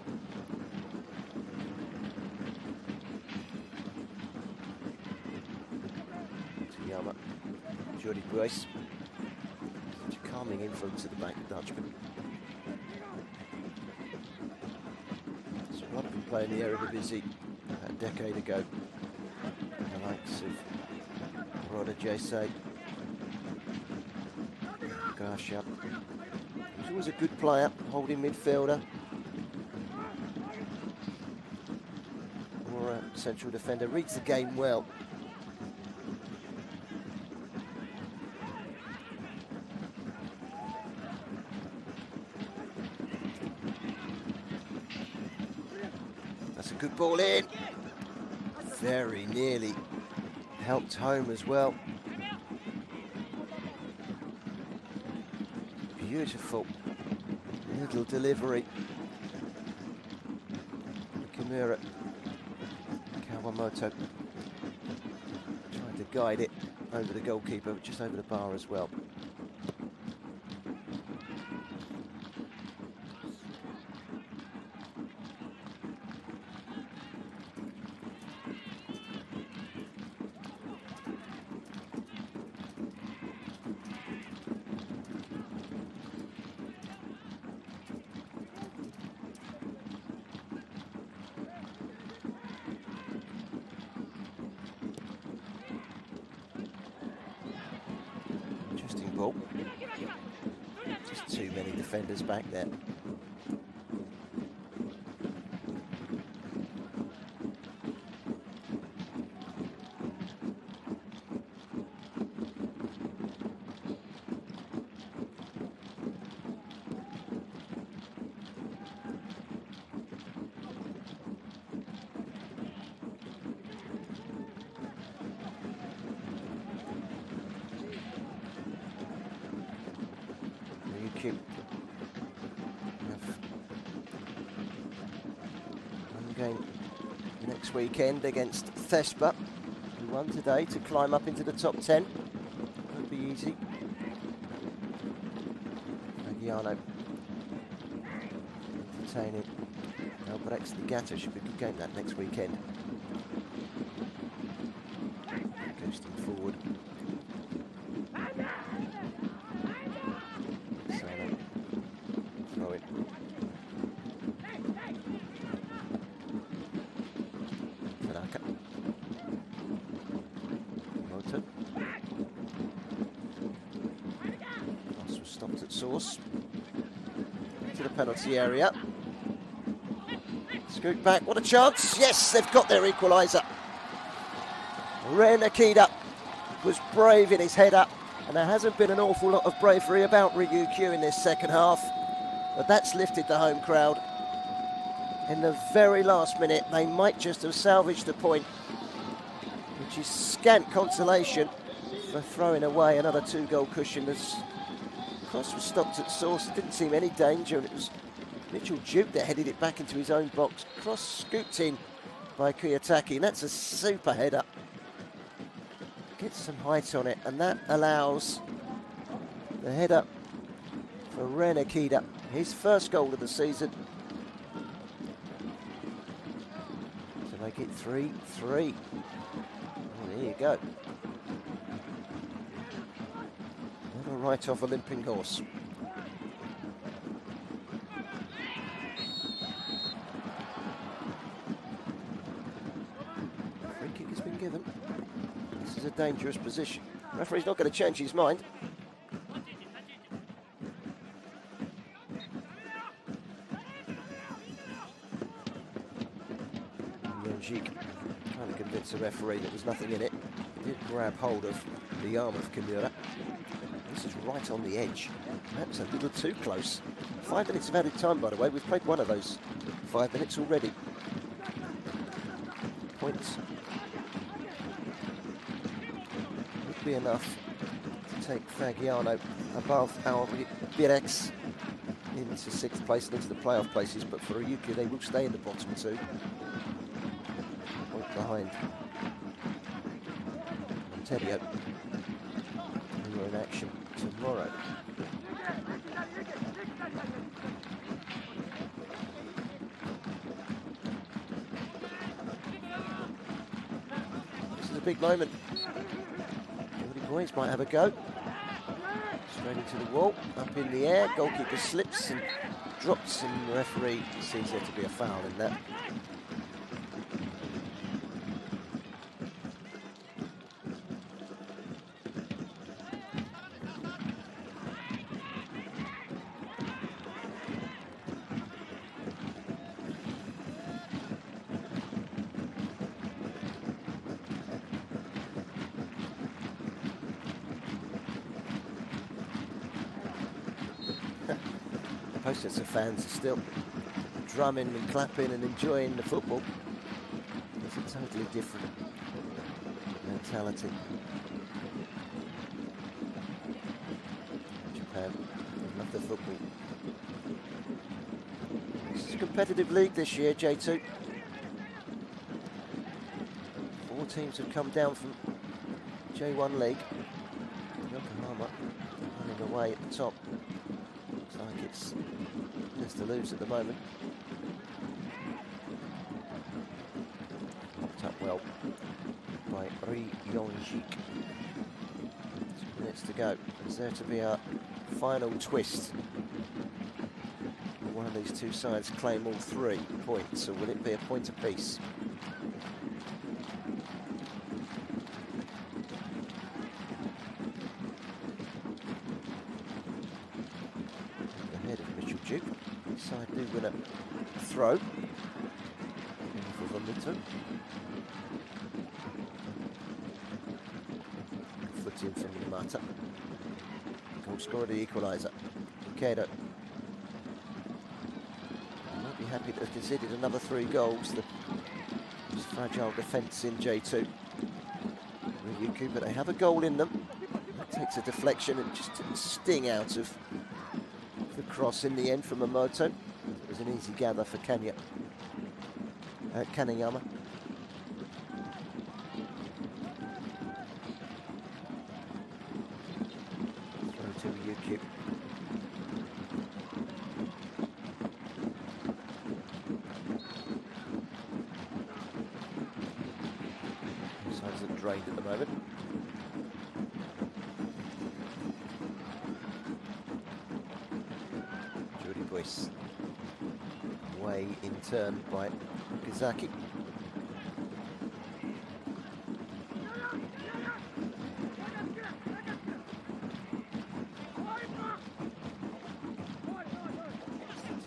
Okayama, Jordi Bues. Such a calming influence at the back, the Dutchman. So a lot of them playing the Eredivisie a decade ago. The likes of Roda Jesse, Garsha. He was a good player, holding midfielder. Or a central defender, reads the game well. That's a good ball in. Very nearly helped home as well. Beautiful little delivery. Kimura Kawamoto trying to guide it over the goalkeeper, but just over the bar as well. Ball. Just too many defenders back there. One game next weekend against Thespa, who won today to climb up into the top 10. Won't be easy. Fagiano entertaining Albrecht Niigata. Should be a good game that next weekend. Coasting forward. Throw it. Tanaka. Moto. Pass was stopped at source. To the penalty area. Scoot back, what a chance. Yes, they've got their equaliser. Ren Akida was brave in his header, and there hasn't been an awful lot of bravery about Ryukyu in this second half, but that's lifted the home crowd. In the very last minute, they might just have salvaged a point, which is scant consolation for throwing away another 2-goal cushion. There's Cross was stopped at source. It didn't seem any danger. It was Mitchell Duke that headed it back into his own box. Cross scooped in by Kiyotaki, and that's a super header. Gets some height on it, and that allows the header for Ren Akida, his first goal of the season, to make it 3-3. Oh, there you go. Never write off a limping horse. Free kick has been given. This is a dangerous position. The referee's not going to change his mind. Trying to convince the referee there was nothing in it. He did grab hold of the arm of Kimura. This is right on the edge. That's a little too close. 5 minutes of added time, by the way. We've played one of those 5 minutes already. Points would be enough to take Fagiano above our Birex into 6th place and into the playoff places, but for Ryukyu they will stay in the bottom two. Behind Montedio, who are in action tomorrow. This is a big moment. Everybody boys might have a go. Straight into the wall, up in the air. Goalkeeper slips and drops, and the referee sees there to be a foul in that. Most of the fans are still drumming and clapping and enjoying the football. It's a totally different mentality. Japan love the football. This is a competitive league this year, J2. 4 teams have come down from J1 League. Yokohama running away at the top. Looks like it's just to lose at the moment. Popped up well by Ri Yonjik. 2 minutes to go. Is there to be a final twist? Will one of these two sides claim all 3 points, or will it be a point apiece? Side do win a throw for Vomito. Foot in from Yamata. Goal scorer, the equaliser. Kedo. Might be happy to have conceded another 3 goals. The fragile defence in J2. Ryukyu, but they have a goal in them. That takes a deflection and just a sting out of the cross in the end from Momoto. It was an easy gather for Kaneyama. Throw to Ryukyu. Sides are drained at the moment. Way in turn by Okazaki.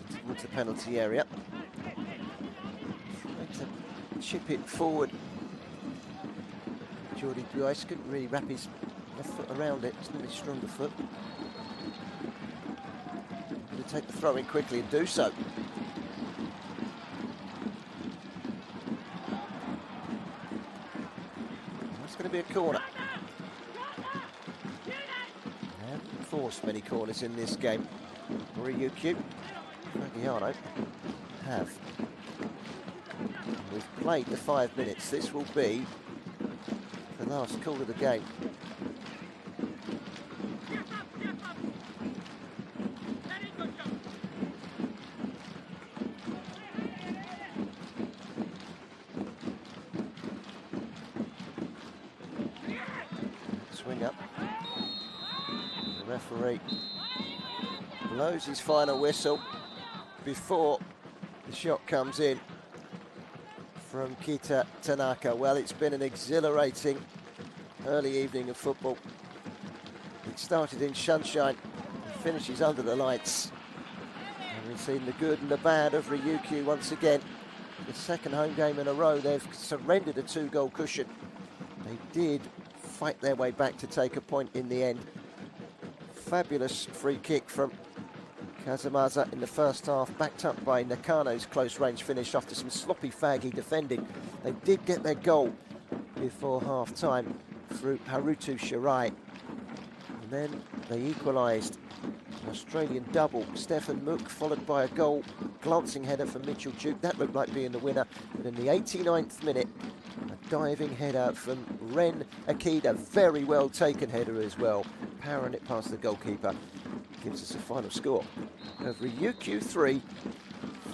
Towards the penalty area. Trying to chip it forward. Jordi Buice couldn't really wrap his left foot around it. It's not his stronger foot. Going to take the throw in quickly and do so. It's going to be a corner. And forced many corners in this game. Ryukyu, Fagiano have. We've played the 5 minutes. This will be the last call of the game. Swing up. The referee blows his final whistle before the shot comes in from Kita Tanaka. Well, it's been an exhilarating early evening of football. It started in sunshine and finishes under the lights. And we've seen the good and the bad of Ryukyu once again. The second home game in a row, they've surrendered a 2-goal cushion. They did fight their way back to take a point in the end. Fabulous free kick from Kazamaza in the first half, backed up by Nakano's close range finish after some sloppy Faggy defending. They did get their goal before half time through Haruto Shirai. And then they equalised. An Australian double, Stefan Mook, followed by a goal, glancing header from Mitchell Duke. That looked like being the winner. But in the 89th minute, a diving header from Ren Akida. Very well taken header as well. Powering it past the goalkeeper. Gives us a final score of Ryukyu 3,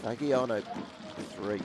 Fagiano 3.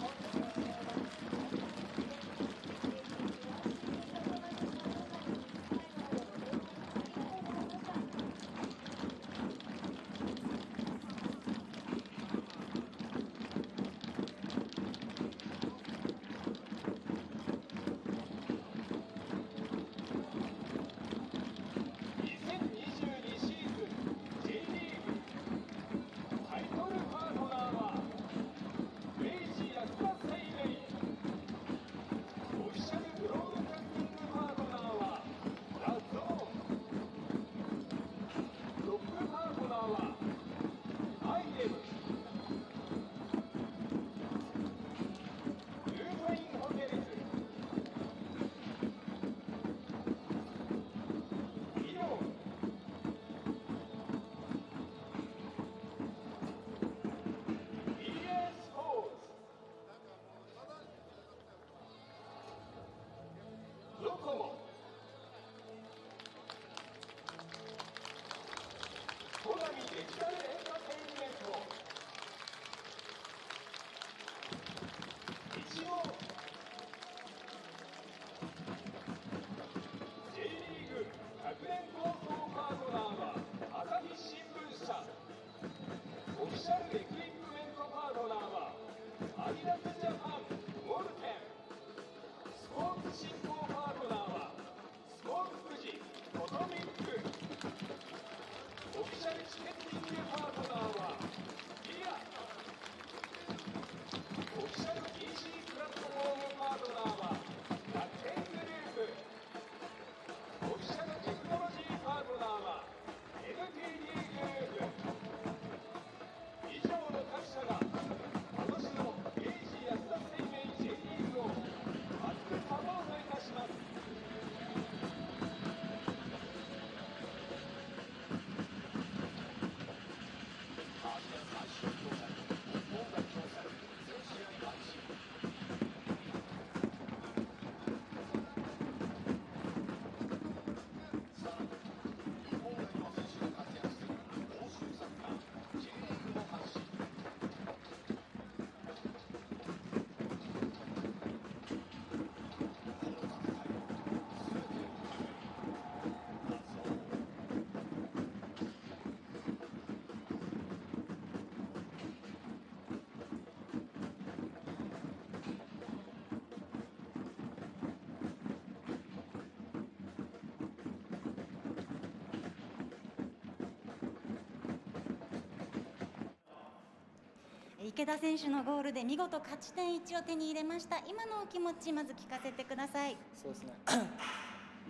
池田選手のゴールで見事勝ち点1を手に入れました。今のお気持ちまず聞かせてください。そうですね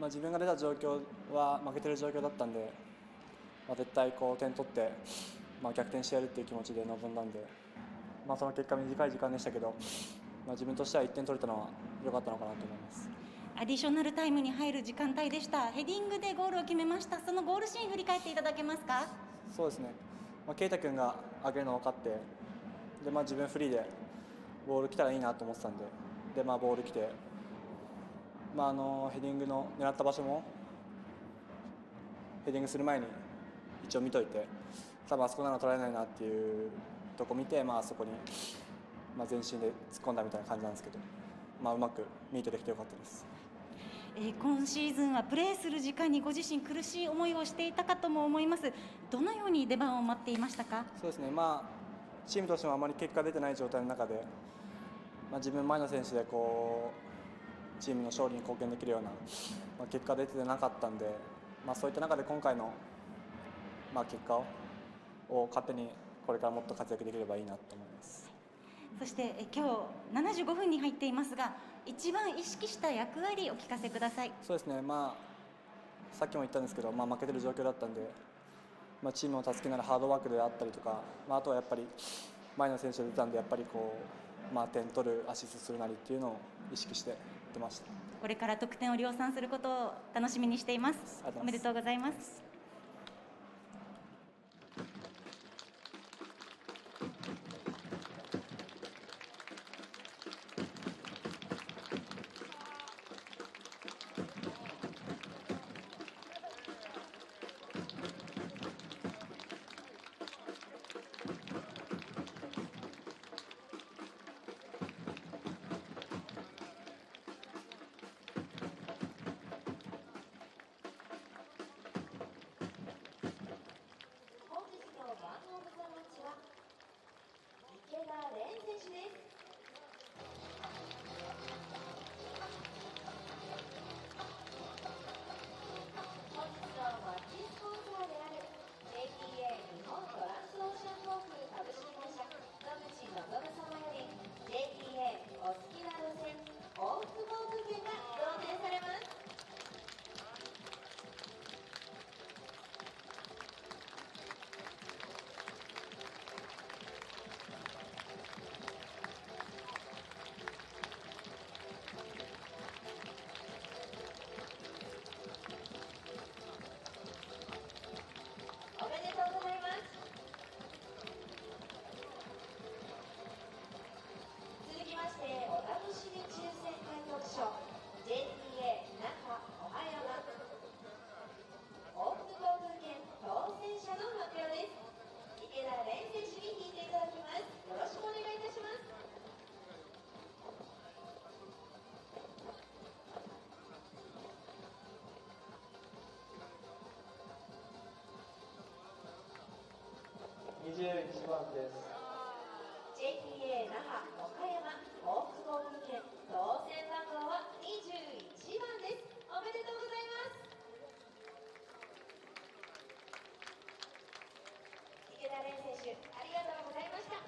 自分が出た状況は負けてる状況だったんで、絶対こう点取って、逆転してやるっていう気持ちで臨んだんで、その結果短い時間でしたけど、自分としては1点取れたのは良かったのかなと思います。アディショナルタイムに入る時間帯でした。ヘディングでゴールを決めました。そのゴールシーン振り返っていただけますか？そうですね、圭太君が上げるの分かって、で自分フリーでボール来たらいいなと思ってたんで、ボール来て、ヘディングの狙った場所もヘディングする前に一応見といて、多分あそこなら取られないなっていうとこ見て、あそこに全身で突っ込んだみたいな感じなんですけど、うまくミートできてよかったです。今シーズンはプレーする時間にご自身苦しい思いをしていたかとも思います。どのように出番を待っていましたか？そうですね、チームとしてもあまり結果出てない状態の中で、自分前の選手でチームの勝利に貢献できるような、結果出てなかったんで、そういった中で今回の、結果を糧にこれからもっと活躍できればいいなと思います。そして今日75分に入っていますが、一番意識した役割をお聞かせください。そうですね、さっきも言ったんですけど、負けてる状況だったんで、チームを助けながらハードワークであったりとか、あとはやっぱり前の選手が出たんで、やっぱり点取る、アシストするなりっていうのを意識して出ました。これから得点を量産することを楽しみにしています。おめでとうございます。21番です。 JTA 那覇岡山ホークス航空券当選番号は21番です。おめでとうございます。池田蓮選手、ありがとうございました。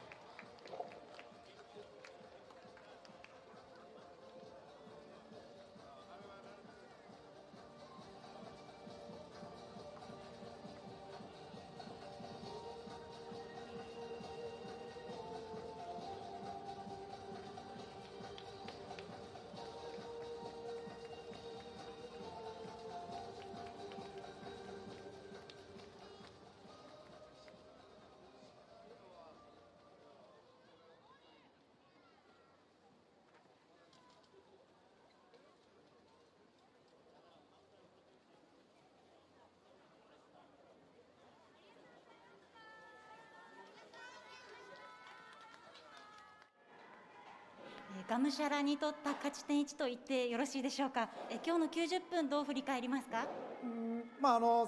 がむしゃらに取った勝ち点1と言ってよろしいでしょうか。今日の90分どう振り返りますか？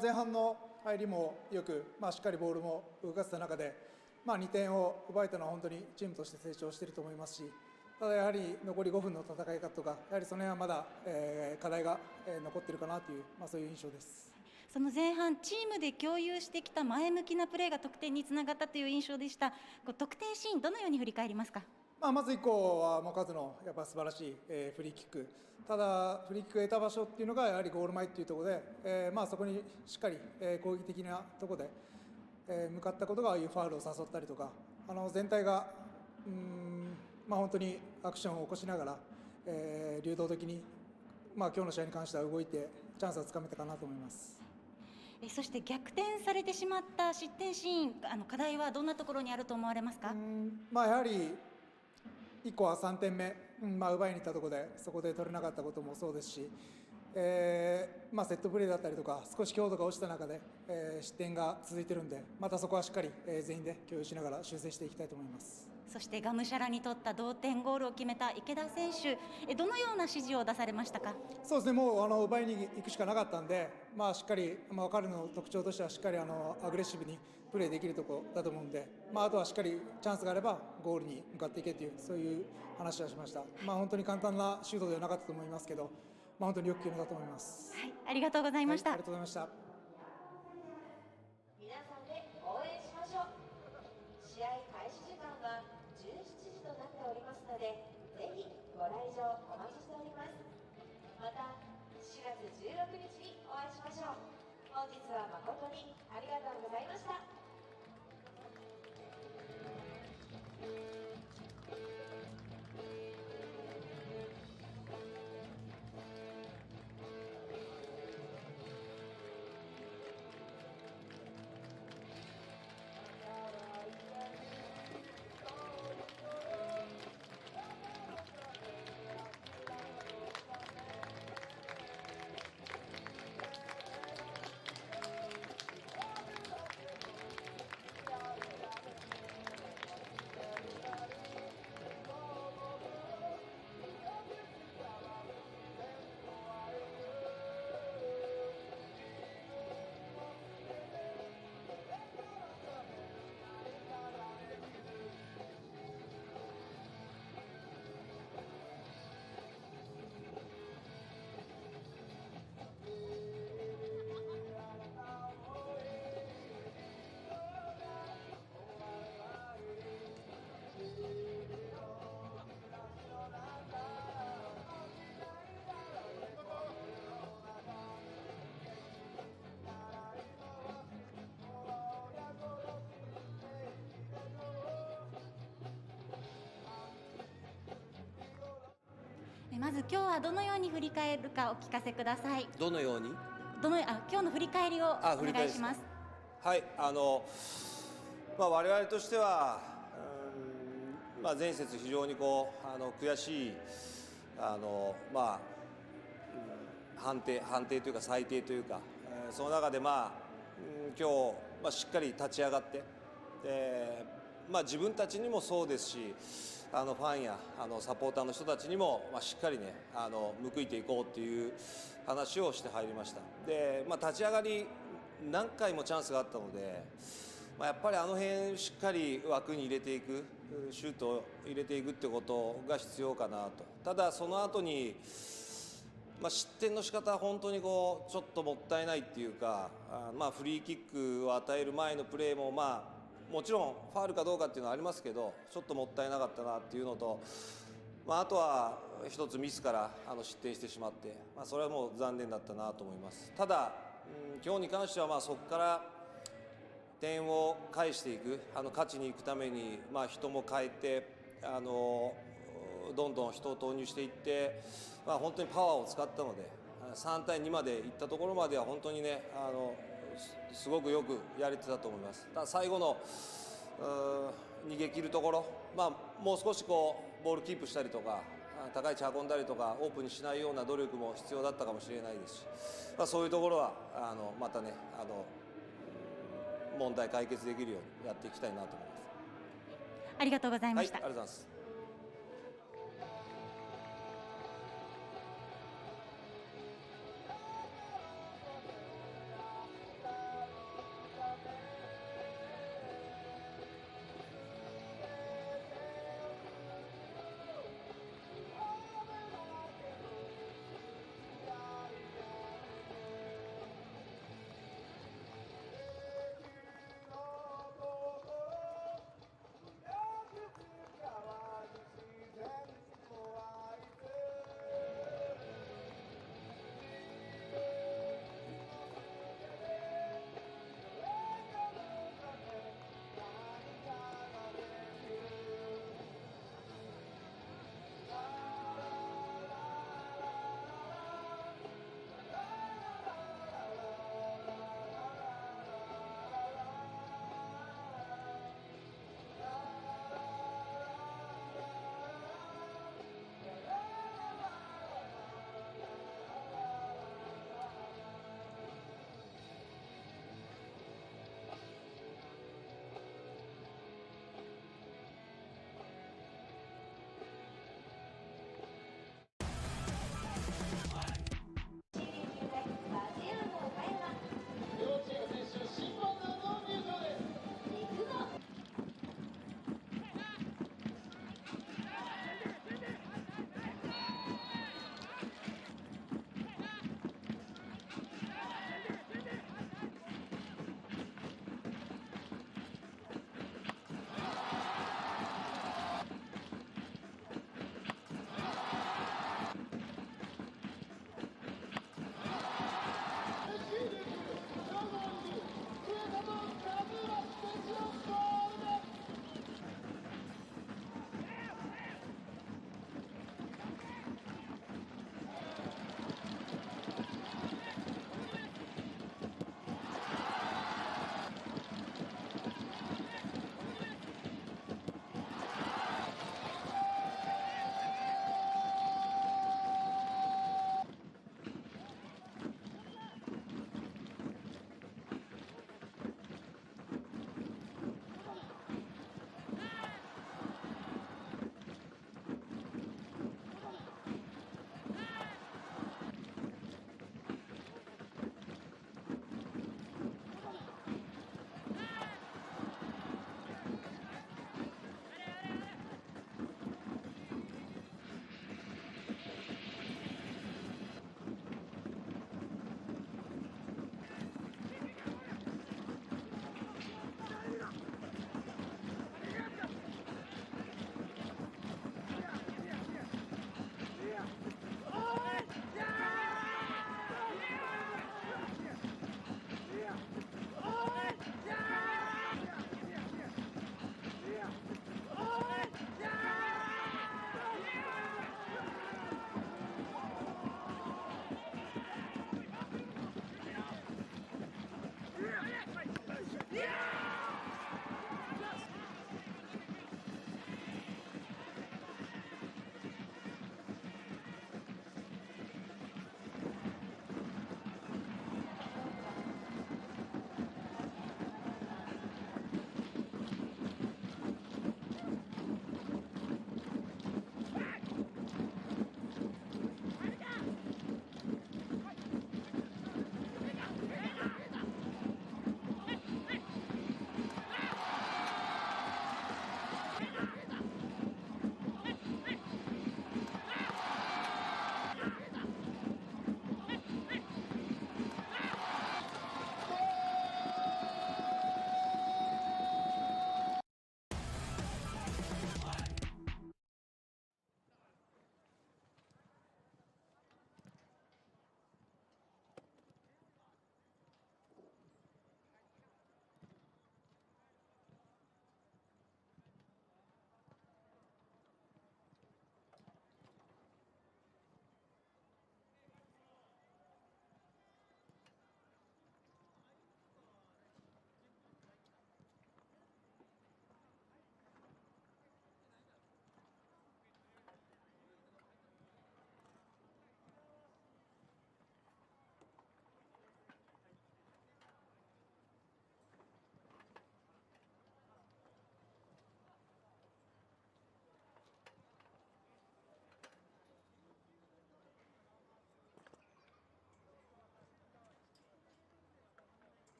前半の入りもよく、しっかりボールも動かせた中で、2点を奪えたのは本当にチームとして成長していると思いますし、ただやはり残り5分の戦い方とか、やはりその辺はまだ、課題が、残っているかなという、そういう印象です。その前半、チームで共有してきた前向きなプレーが得点につながったという印象でした。得点シーン、どのように振り返りますか？まず1個は数のやっぱ素晴らしい、フリーキック、ただフリーキックを得た場所っていうのがやはりゴール前っていうところで、そこにしっかり、攻撃的なところで、向かったことがああいうファウルを誘ったりとか、全体が本当にアクションを起こしながら、流動的に今日の試合に関しては動いてチャンスはつかめたかなと思います。そして逆転されてしまった失点シーン、課題はどんなところにあると思われますか？やはり1個は3点目、奪いに行ったところでそこで取れなかったこともそうですし、セットプレーだったりとか少し強度が落ちた中で、失点が続いているので、またそこはしっかり、全員で共有しながら修正していきたいと思います。そしてがむしゃらに取った同点ゴールを決めた池田選手、どのような指示を出されましたか？そうですね、もう奪いに行くしかなかったんで、しっかり、彼の特徴としてはしっかりアグレッシブにプレーできるところだと思うんで、あとはしっかりチャンスがあればゴールに向かっていけというそういう話はしました。本当に簡単なシュートではなかったと思いますけど、本当によく決めたと思います。はい、ありがとうございました。ありがとうございました。皆さんで応援しましょう。試合開始時間は17時となっておりますので、ぜひご来場お待ちしております。また4月16日にお会いしましょう。本日は誠にありがとうございました。まず今日はどのように振り返るかお聞かせください。どのように今日の振り返りをお願いします。はい、我々としては、前節非常に悔しい判定というか裁定というか、その中で今日、しっかり立ち上がって、自分たちにもそうですし、ファンやサポーターの人たちにも、しっかりね報いていこうっていう話をして入りました。で、立ち上がり何回もチャンスがあったので、やっぱりあの辺しっかり枠に入れていく、シュートを入れていくってことが必要かなと。ただその後に、失点の仕方は本当にちょっともったいないっていうか、フリーキックを与える前のプレーももちろんファウルかどうかっていうのはありますけど、ちょっともったいなかったなっていうのと、あとは一つミスから失点してしまって、それはもう残念だったなと思います。ただ、今日に関してはそこから点を返していく、勝ちに行くために人も変えてどんどん人を投入していって、本当にパワーを使ったので3対2までいったところまでは本当にねすごくよくやれてたと思います。ただ最後の逃げ切るところ、もう少しボールキープしたりとか高い位置運んだりとかオープンにしないような努力も必要だったかもしれないですし、そういうところはまたね問題解決できるようにやっていきたいなと思います。ありがとうございました。はい、ありがとうございます。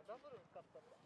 ダブル使ったんだ。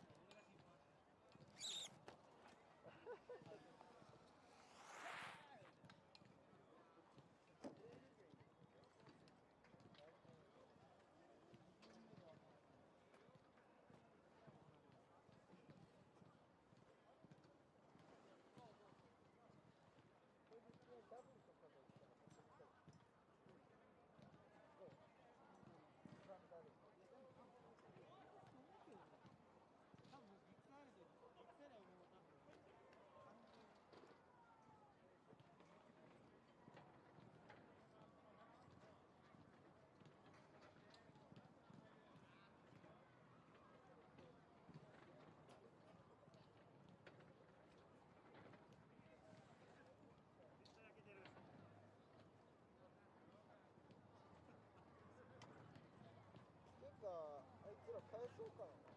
あいつら返そうかな。